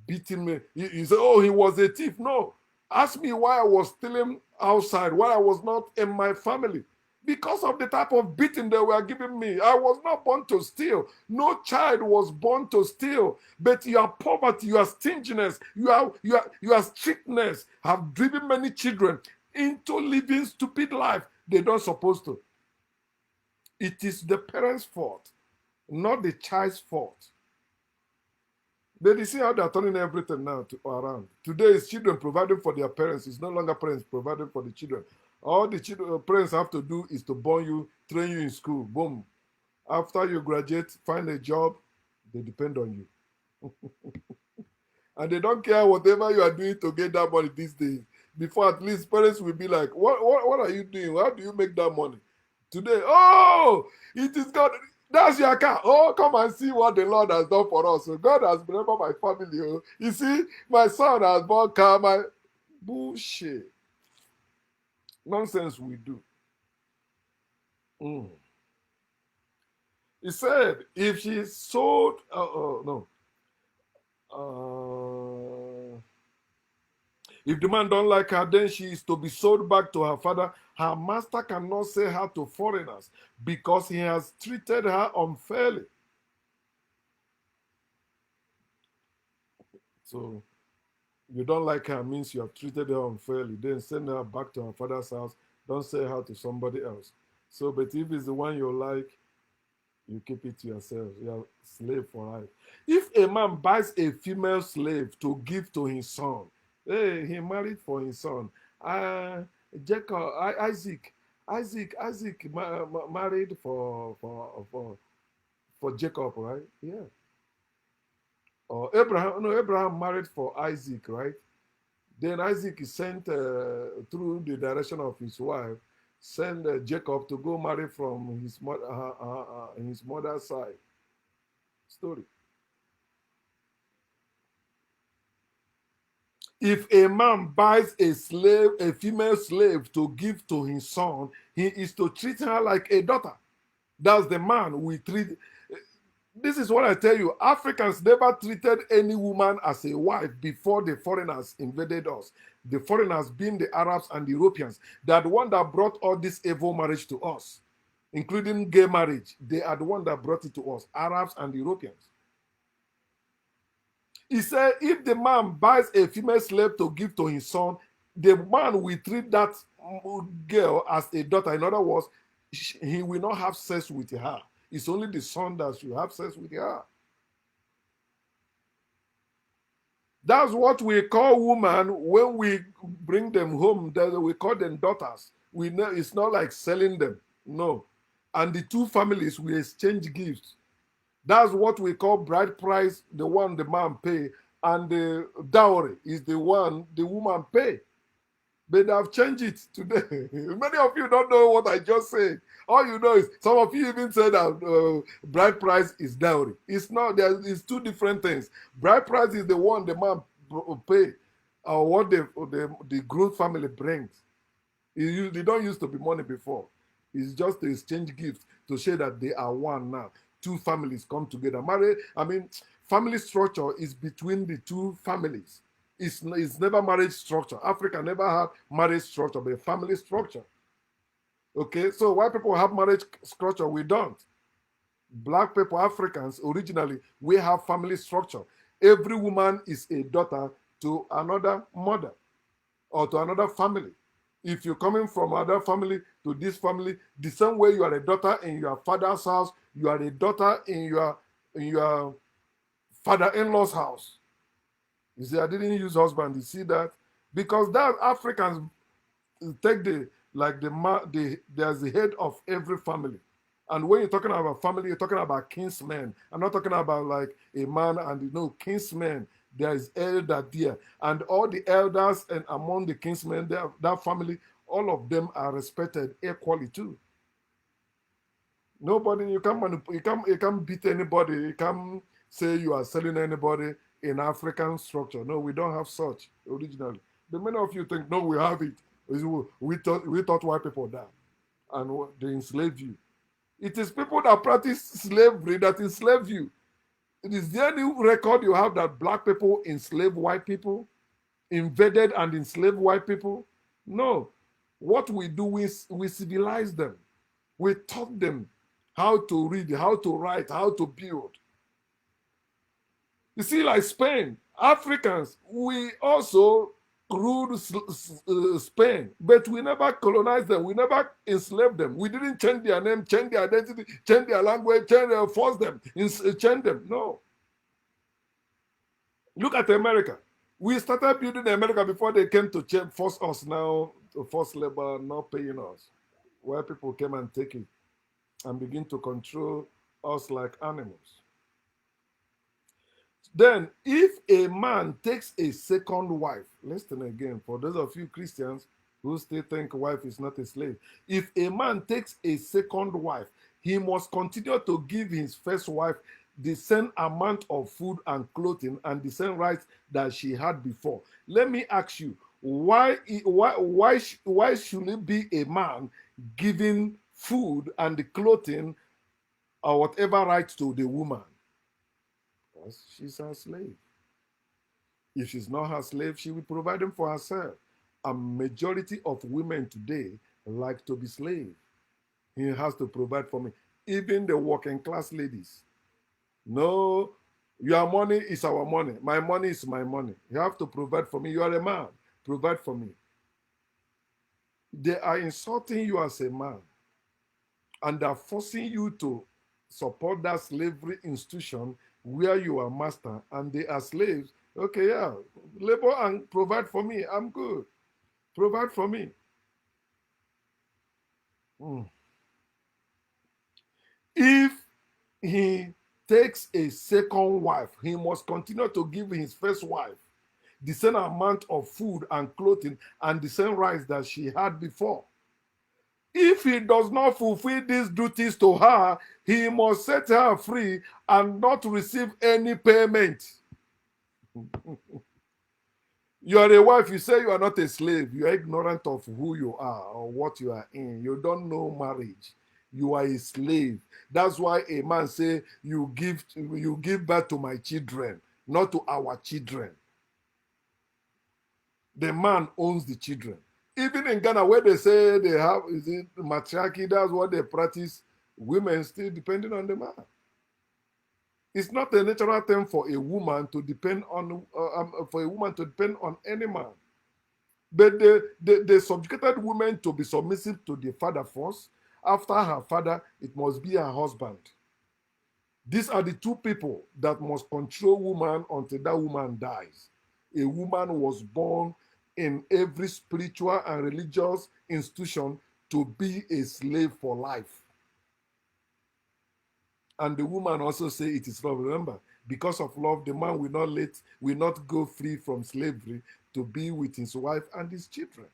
beating me. You say, oh, he was a thief. No. Ask me why I was stealing outside, why I was not in my family. Because of the type of beating they were giving me. I was not born to steal. No child was born to steal. But your poverty, your stinginess, your strictness have driven many children into living stupid life they don't supposed to. It is the parents' fault, not the child's fault. But you see how they're turning everything now around. Today is children providing for their parents. It's no longer parents providing for the children. All the parents have to do is to born you, train you in school. Boom. After you graduate, find a job, they depend on you. And they don't care whatever you are doing to get that money these days. Before, at least parents will be like, what are you doing? How do you make that money? Today, oh, it is God. That's your car. Oh, come and see what the Lord has done for us. So God has remembered my family. Oh. You see, my son has bought car. My bullshit. Nonsense we do. Mm. He said, if she sold, no, if the man don't like her, then she is to be sold back to her father. Her master cannot sell her to foreigners because he has treated her unfairly. So you don't like her means you have treated her unfairly. Then send her back to her father's house. Don't sell her to somebody else. So, but if it's the one you like, you keep it to yourself. You're a slave for life. If a man buys a female slave to give to his son, hey, he married for his son. Uh, Jacob, Isaac married for Jacob, right? Yeah. Or Abraham, no, Abraham married for Isaac, right? Then Isaac is sent through the direction of his wife, send Jacob to go marry from his mother's side. Story. If a man buys a female slave to give to his son, he is to treat her like a daughter. That's the man we treat. This is what I tell you. Africans never treated any woman as a wife before the foreigners invaded us. The foreigners being the Arabs and the Europeans. They are the one that brought all this evil marriage to us, including gay marriage. They are the one that brought it to us, Arabs and Europeans. He said, if the man buys a female slave to give to his son, the man will treat that girl as a daughter. In other words, he will not have sex with her. It's only the son that should have sex with her. That's what we call women when we bring them home. We call them daughters. We know it's not like selling them. No. And the two families will exchange gifts. That's what we call bride price, the one the man pay, and the dowry is the one the woman pay. But they've changed it today. Many of you don't know what I just said. All you know is some of you even said that bride price is dowry. It's not. It's two different things. Bride price is the one the man pay, or what the groom family brings. They don't used to be money before. It's just to exchange gifts to show that they are one now. Two families come together. Marriage, I mean, family structure is between the two families. It's never marriage structure. Africa never had marriage structure, but a family structure. Okay, so white people have marriage structure, we don't. Black people, Africans, originally, we have family structure. Every woman is a daughter to another mother or to another family. If you're coming from another family to this family, the same way you are a daughter in your father's house, you are a daughter in your father-in-law's house. You see, I didn't use husband. You see that? Because that Africans take there's the head of every family. And when you're talking about family, you're talking about kinsmen. I'm not talking about like a man and kinsmen. There is elder there. And all the elders and among the kinsmen, that family, all of them are respected equally too. Nobody, you can't beat anybody. You can't say you are selling anybody in African structure. No, we don't have such originally. The many of you think, no, we have it. We thought white people that and they enslave you. It is people that practice slavery that enslave you. Is there any record you have that black people enslaved white people, invaded and enslaved white people? No. What we do is we civilize them. We taught them how to read, how to write, how to build. You see, like Spain, Africans, we also ruled Spain, but we never colonized them. We never enslaved them. We didn't change their name, change their identity, change their language, force them, change them. No. Look at America. We started building America before they came to force us now, to force labor, not paying us. Where people came and take it and begin to control us like animals. Then, if a man takes a second wife, listen again, for those of you Christians, who still think wife is not a slave. If a man takes a second wife, he must continue to give his first wife the same amount of food and clothing and the same rights that she had before. Let me ask you, why should it be a man giving food and the clothing or whatever rights to the woman? Because she's a slave. If she's not her slave, she will provide them for herself. A majority of women today like to be slaves. He has to provide for me. Even the working class ladies. No, your money is our money. My money is my money. You have to provide for me. You are a man. Provide for me. They are insulting you as a man and are forcing you to support that slavery institution where you are master and they are slaves. Okay, yeah, labor and provide for me. I'm good. Provide for me. Mm. If he takes a second wife, he must continue to give his first wife the same amount of food and clothing and the same rights that she had before. If he does not fulfill these duties to her, he must set her free and not receive any payment. You are a wife, you say you are not a slave. You are ignorant of who you are or what you are in. You don't know marriage. You are a slave. That's why a man say, you give birth to my children, not to our children. The man owns the children. Even in Ghana, where they say they have is it matriarchy, that's what they practice. Women still depending on the man. It's not a natural thing for a woman to depend on any man. But they subjugated women to be submissive to the father first. After her father, it must be her husband. These are the two people that must control woman until that woman dies. A woman was born in every spiritual and religious institution to be a slave for life. And the woman also say it is love. Remember, because of love, the man will not go free from slavery to be with his wife and his children.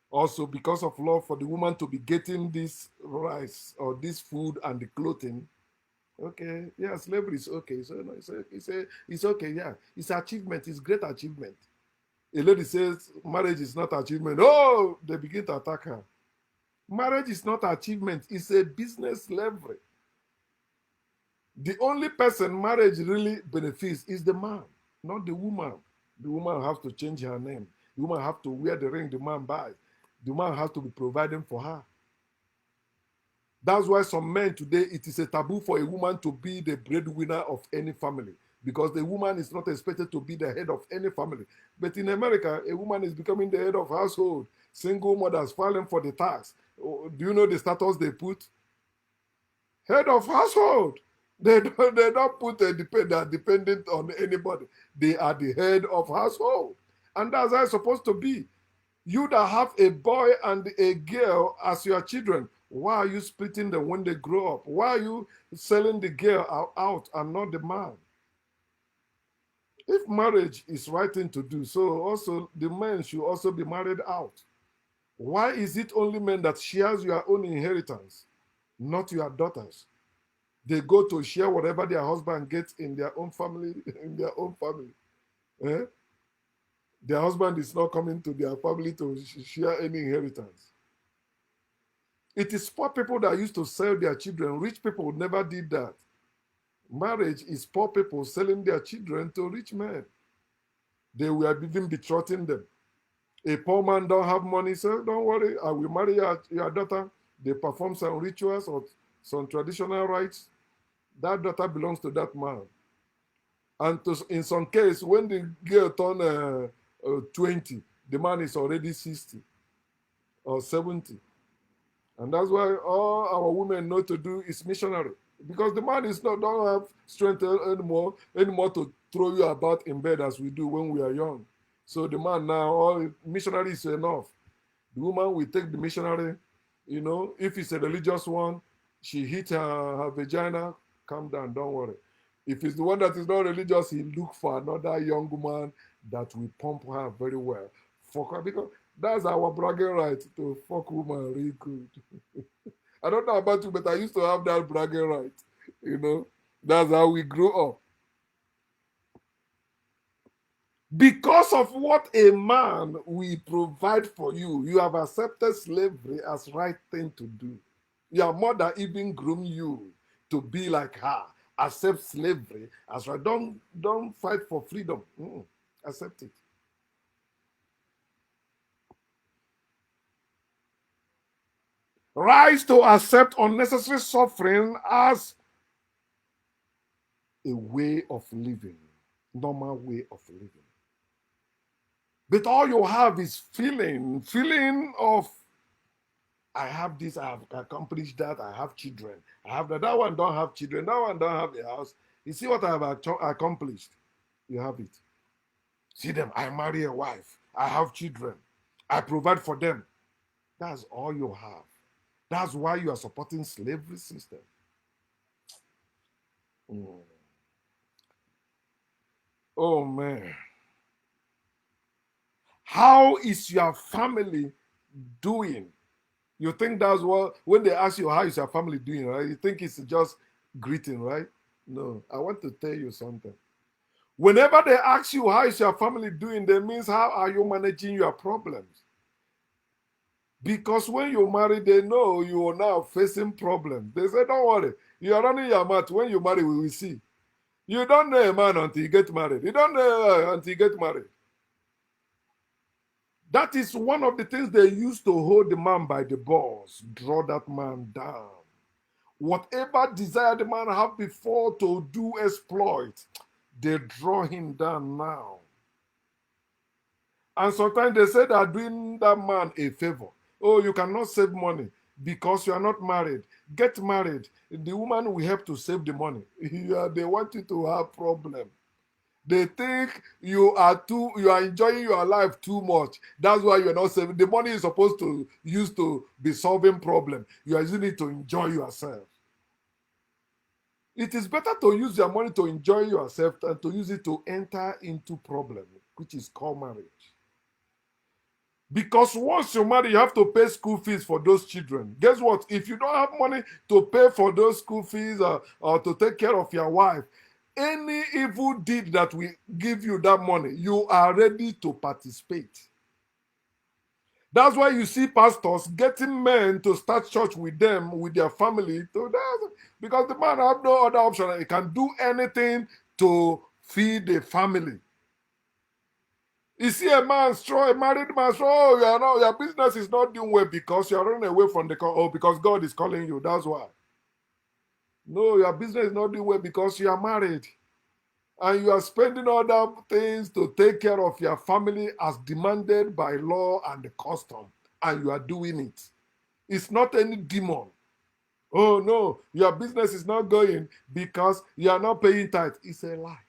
Also, because of love for the woman to be getting this rice or this food and the clothing, okay, yeah, slavery is okay. So no, it's okay, yeah. It's achievement, it's great achievement. A lady says marriage is not achievement. Oh, they begin to attack her. Marriage is not achievement, it's a business slavery. The only person marriage really benefits is the man, not the woman. The woman has to change her name. The woman has to wear the ring the man buys. The man has to be providing for her. That's why some men today, it is a taboo for a woman to be the breadwinner of any family because the woman is not expected to be the head of any family. But in America, a woman is becoming the head of household. Single mothers filing for the tax. Do you know the status they put? Head of household. They don't put a dependent on anybody. They are the head of household. And that's how it's supposed to be. You that have a boy and a girl as your children, why are you splitting them when they grow up? Why are you selling the girl out and not the man? If marriage is right thing to do, so also the men should also be married out. Why is it only men that shares your own inheritance, not your daughters? They go to share whatever their husband gets in their own family, in their own family. Eh? Their husband is not coming to their family to share any inheritance. It is poor people that used to sell their children. Rich people never did that. Marriage is poor people selling their children to rich men. They were even betrothing them. A poor man don't have money, so don't worry, I will marry your daughter. They perform some rituals or some traditional rites. That daughter belongs to that man. And in some case, when the girl turn 20, the man is already 60 or 70. And that's why all our women know to do is missionary. Because the man don't have strength anymore to throw you about in bed as we do when we are young. So the man now, all missionary is enough. The woman will take the missionary, if it's a religious one, she hit her vagina, calm down, don't worry. If it's the one that is not religious, he look for another young woman that will pump her very well. Fuck her, because That's our bragging right to fuck woman real good. I don't know about you, but I used to have that bragging right. You know, that's how we grew up. Because of what a man will provide for you, you have accepted slavery as right thing to do. Your mother even groom you to be like her. Accept slavery as right. Don't fight for freedom. Accept it. Rise to accept unnecessary suffering as a way of living, normal way of living. But all you have is feeling of I have this, I have accomplished that, I have children, I have that. That one don't have children, that one don't have a house. You see what I have accomplished? You have it. See them, I marry a wife, I have children, I provide for them. That's all you have. That's why you are supporting slavery system. Mm. Oh man. How is your family doing? You think that's what, when they ask you how is your family doing, right? You think it's just greeting, right? No, I want to tell you something. Whenever they ask you how is your family doing, that means how are you managing your problems? Because when you marry, they know you are now facing problems. They say, don't worry, you are running your mouth. When you marry, we will see. You don't know a man until you get married. You don't know until you get married. That is one of the things they use to hold the man by the balls, draw that man down. Whatever desire the man have before to do exploit, they draw him down now. And sometimes they say they are doing that man a favor. Oh, you cannot save money because you are not married. Get married. The woman will help to save the money. Yeah, they want you to have problem. They think you are enjoying your life too much. That's why you're not saving. The money is supposed to use to be solving problem. You are using it to enjoy yourself. It is better to use your money to enjoy yourself than to use it to enter into problem, which is called marriage. Because once you marry, you have to pay school fees for those children. Guess what? If you don't have money to pay for those school fees or to take care of your wife, any evil deed that will give you that money, you are ready to participate. That's why you see pastors getting men to start church with them, with their family, because the man have no other option. He can do anything to feed the family. You see a man strong, a married man strong, oh, you are not, your business is not doing well because you are running away from the call, oh, because God is calling you. That's why. No, your business is not doing well because you are married. And you are spending other things to take care of your family as demanded by law and the custom. And you are doing it. It's not any demon. Oh no, your business is not going because you are not paying tithe. It's a lie.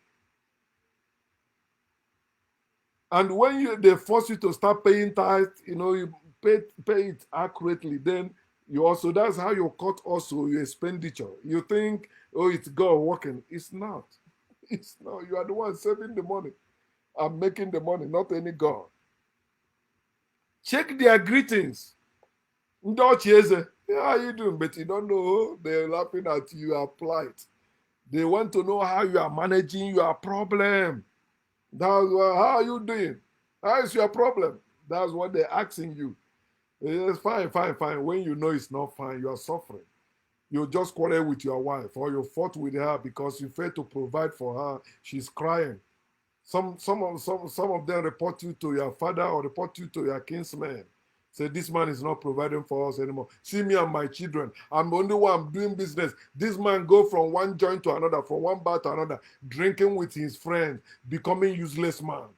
And when they force you to start paying tithe, you pay it accurately, then you also, that's how you cut also your expenditure. You think, oh, it's God working. It's not. It's not. You are the one saving the money. I'm making the money, not any God. Check their greetings. Ndochieze, how are you doing? But you don't know. They're laughing at you. You are plight. They want to know how you are managing your problem. That's how are you doing? How is your problem? That's what they're asking you. It's fine, fine, fine. When you know it's not fine, you are suffering. You just quarrel with your wife or you fought with her because you failed to provide for her. She's crying. Some of them report you to your father or report you to your kinsman. Say this man is not providing for us anymore. See me and my children. I'm the only one doing business. This man go from one joint to another, from one bar to another, drinking with his friends, becoming useless man.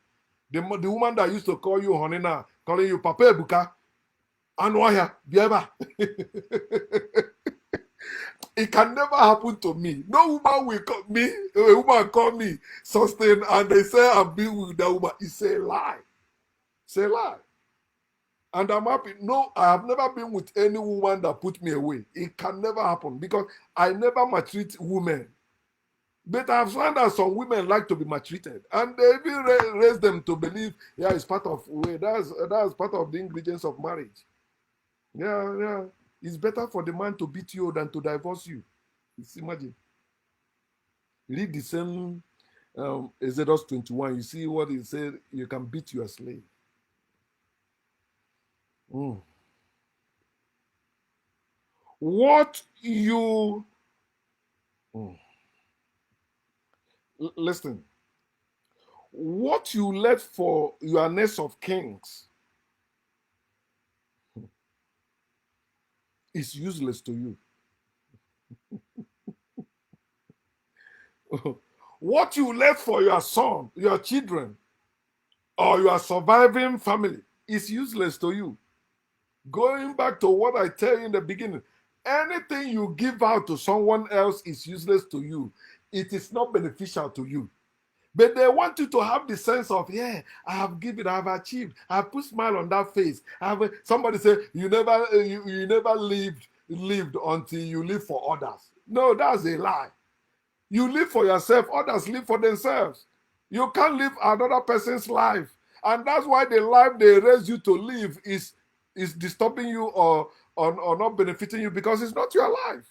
The woman that used to call you honey now, calling you Papa Ebuka, Anoya, Bieba. It can never happen to me. No woman will call me, a woman call me, sustain, and they say I'm being with that woman. It's a lie. It's a lie. And I'm happy. No, I have never been with any woman that put me away. It can never happen because I never maltreat women. But I've found that some women like to be maltreated, and they even raise them to believe, yeah, it's part of that's part of the ingredients of marriage. Yeah, yeah. It's better for the man to beat you than to divorce you. Just imagine. Read the same Exodus 21. You see what it said. You can beat your slave. Mm. What you mm, listen. What you left for your nest of kings is useless to you. What you left for your son, your children, or your surviving family is useless to you. Going back to what I tell you in the beginning, anything you give out to someone else is useless to you. It is not beneficial to you. But they want you to have the sense of, yeah, I have given, I have achieved, I have put smile on that face. Somebody say, you never lived until you live for others. No, that's a lie. You live for yourself, others live for themselves. You can't live another person's life. And that's why the life they raise you to live is disturbing you or not benefiting you, because it's not your life.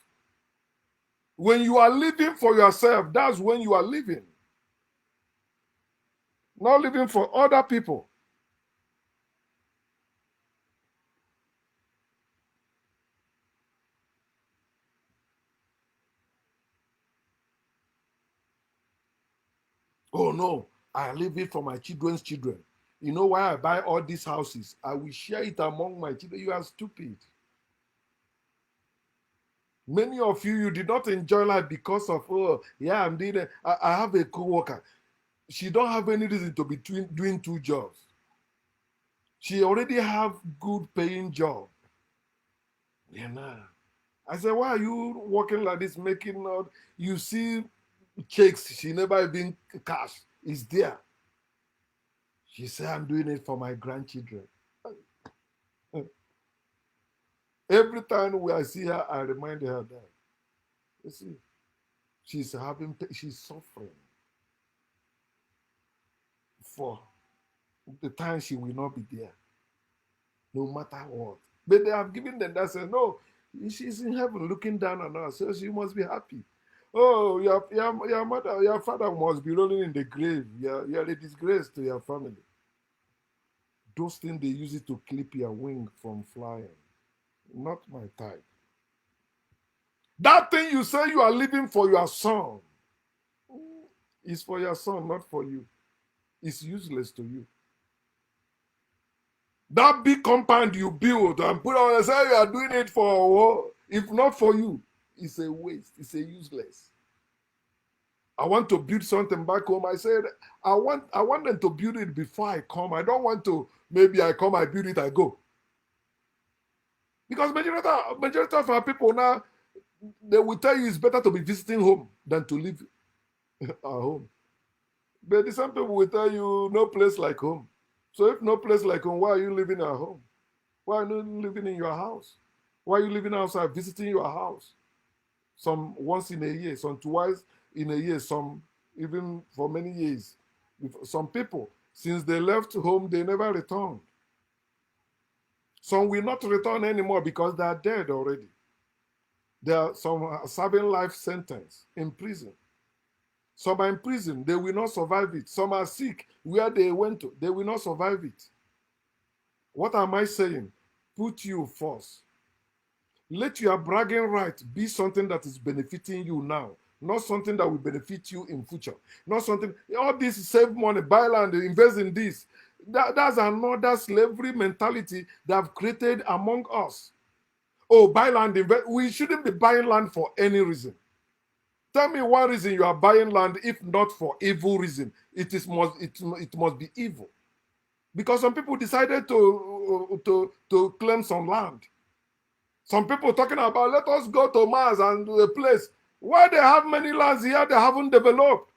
When you are living for yourself, that's when you are living, not living for other people. Oh no, I leave it for my children's children. You know why I buy all these houses? I will share it among my children. You are stupid. Many of you, you did not enjoy life because of, oh, yeah, I'm doing it. I have a co-worker. She don't have any reason to be doing two jobs. She already have good paying job. Yeah, nah. I said, why are you working like this, making out? You see checks, she never even cash. It's there. She said, I'm doing it for my grandchildren. Every time I see her, I remind her that. You see, she's suffering for the time she will not be there, no matter what. But they have given them that says, no, she's in heaven looking down on us, so she must be happy. Oh, your mother, your father must be rolling in the grave. You're a disgrace to your family. Those things they use it to clip your wing from flying. Not my type. That thing you say you are living for your son is for your son, not for you. It's useless to you. That big compound you build and put on and say you are doing it for, if not for you, it's a waste. It's a useless. I want to build something back home. I said, I want them to build it before I come. I don't want to, maybe I come, I build it, I go. Because majority of our people now, they will tell you it's better to be visiting home than to live at home. But the same people will tell you no place like home. So if no place like home, why are you living at home? Why are you living in your house? Why are you living outside, visiting your house? Some once in a year, some twice in a year, some even for many years. Some people, since they left home, they never returned. Some will not return anymore because they are dead already. There are some serving life sentence in prison. Some are in prison, they will not survive it. Some are sick where they went to, they will not survive it. What am I saying? Put you first. Let your bragging right be something that is benefiting you now, not something that will benefit you in future. Not something, all this save money, buy land, invest in this. That's another slavery mentality that have created among us. Oh, buy land, invest. We shouldn't be buying land for any reason. Tell me one reason you are buying land, if not for evil reason. It must be evil. Because some people decided to claim some land. Some people talking about let us go to Mars and a place where they have many lands here they haven't developed.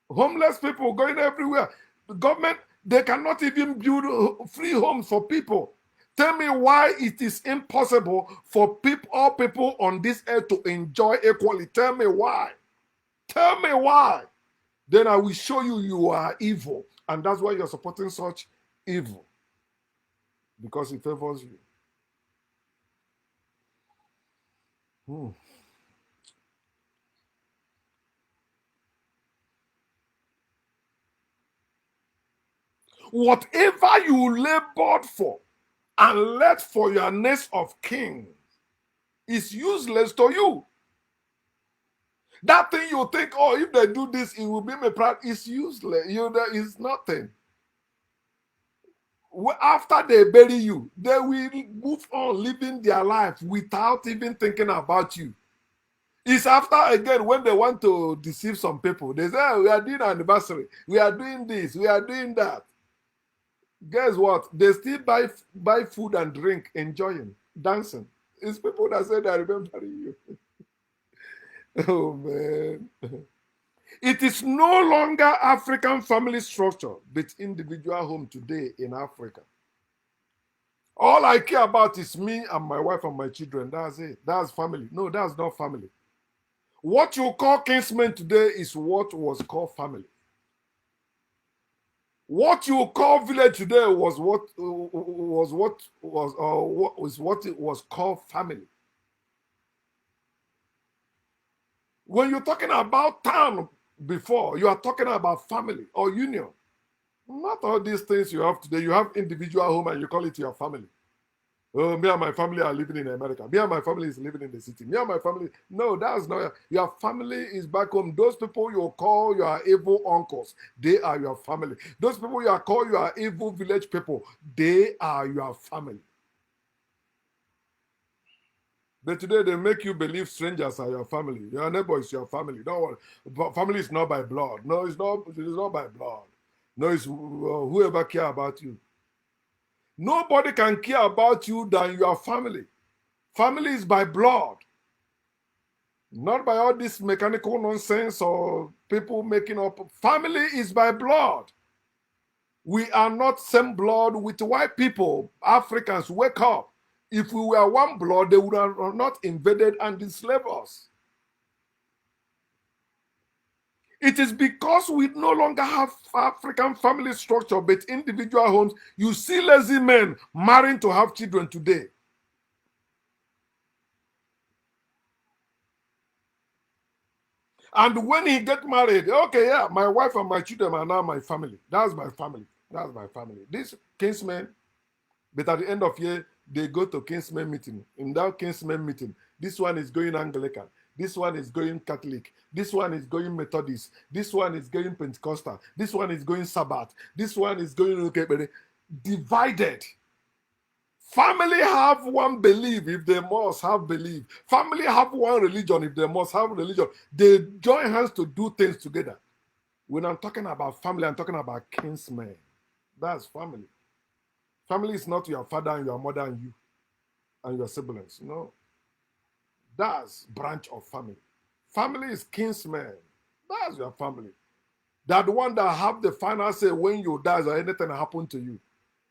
Homeless people going everywhere. The government, they cannot even build free homes for people. Tell me why it is impossible for all people on this earth to enjoy equally. Tell me why. Tell me why. Then I will show you you are evil. And that's why you're supporting such evil. Because it favors you. Hmm. Whatever you labored for and left for your nest of kin is useless to you. That thing you think, oh, if they do this, it will be me proud, is useless. There is nothing. After they bury you, they will move on living their life without even thinking about you. It's after again when they want to deceive some people, they say, oh, we are doing anniversary, we are doing this, we are doing that. Guess what? They still buy food and drink, enjoying, dancing. It's people that say they are remembering you. Oh man. It is no longer African family structure, but individual home today in Africa. All I care about is me and my wife and my children. That's it. That's family. No, that's not family. What you call kinsmen today is what was called family. What you call village today was what it was called family. When you're talking about town before, you are talking about family or union. Not all these things you have today. You have individual home and you call it your family. Oh, me and my family are living in America. Me and my family is living in the city. Me and my family. No, that's not. Your family is back home. Those people you call your evil uncles, they are your family. Those people you call your evil village people, they are your family. But today they make you believe strangers are your family. Your neighbor is your family. Don't worry. But family is not by blood. No, it's not. It is not by blood. No, it's whoever care about you. Nobody can care about you than your family. Family is by blood, not by all this mechanical nonsense or people making up. Family is by blood. We are not same blood with white people. Africans, wake up. If we were one blood, they would have not invaded and enslaved us. It is because we no longer have African family structure, but individual homes. You see lazy men marrying to have children today. And when he get married, okay, yeah, my wife and my children are now my family. That's my family. That's my family. This kinsmen, but at the end of year, they go to kinsmen meeting. In that kinsmen meeting, this one is going Anglican. This one is going Catholic. This one is going Methodist. This one is going Pentecostal. This one is going Sabbath. This one is going okay, divided. Family have one belief if they must have belief. Family have one religion if they must have religion. They join hands to do things together. When I'm talking about family, I'm talking about kinsmen. That's family. Family is not your father and your mother and you and your siblings. No. That's branch of family. Family is kinsmen. That's your family. They're the one that have the final say when you die or anything happen to you.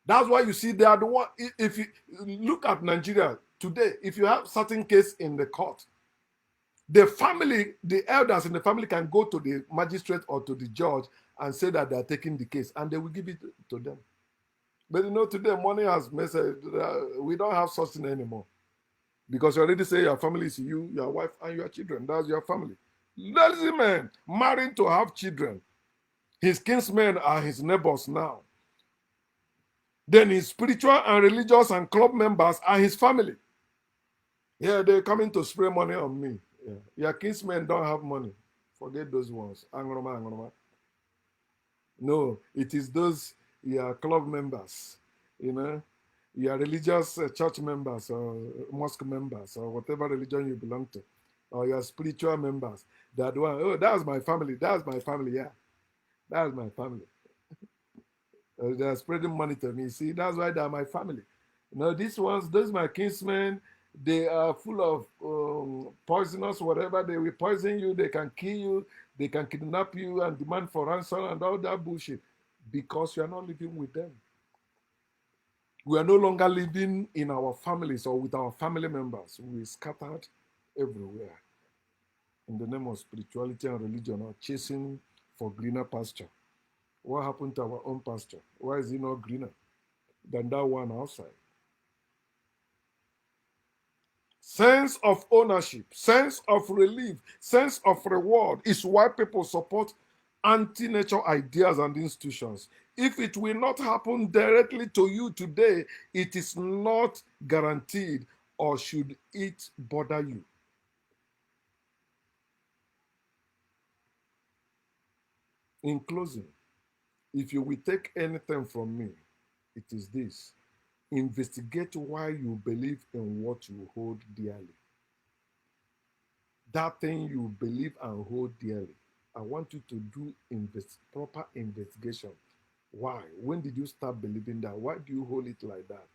That's why you see they are the one. If you look at Nigeria today, if you have certain case in the court, the family, the elders in the family can go to the magistrate or to the judge and say that they are taking the case, and they will give it to them. But today money has messed. We don't have such thing anymore because you already say your family is you, your wife, and your children. That's your family. Lazy man marrying to have children. His kinsmen are his neighbors now. Then his spiritual and religious and club members are his family. Yeah, they're coming to spray money on me. Yeah. Your kinsmen don't have money. Forget those ones. Angroma, angroma. No, it is those your club members, your religious church members or mosque members or whatever religion you belong to, or your spiritual members. That one, oh, that's my family. That's my family. Yeah, that's my family. They're spreading money to me. See, that's why they're my family. These ones, those my kinsmen, they are full of poisonous, whatever. They will poison you, they can kill you, they can kidnap you and demand for ransom and all that bullshit because you are not living with them. We are no longer living in our families or with our family members. We scattered everywhere. in the name of spirituality and religion or chasing for greener pasture. What happened to our own pasture? Why is it not greener than that one outside? Sense of ownership, sense of relief, sense of reward is why people support anti nature ideas and institutions. If it will not happen directly to you today, it is not guaranteed, or should it bother you? In closing, if you will take anything from me, it is this: investigate why you believe in what you hold dearly. That thing you believe and hold dearly. I want you to do proper investigation. Why? When did you start believing that? Why do you hold it like that?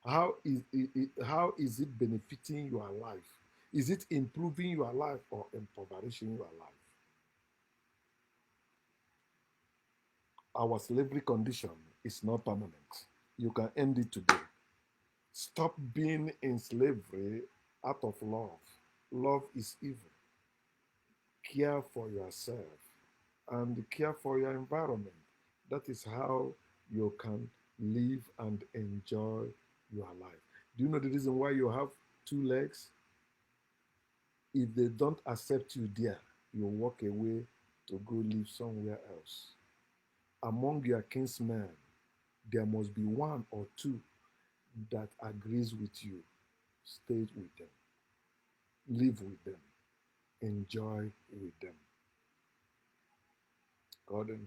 How is it benefiting your life? Is it improving your life or impoverishing your life? Our slavery condition is not permanent. You can end it today. Stop being in slavery out of love. Love is evil. Care for yourself and care for your environment. That is how you can live and enjoy your life. Do you know the reason why you have two legs? If they don't accept you there, you walk away to go live somewhere else. Among your kinsmen, there must be one or two that agrees with you. Stay with them, live with them, enjoy with them. Gordon.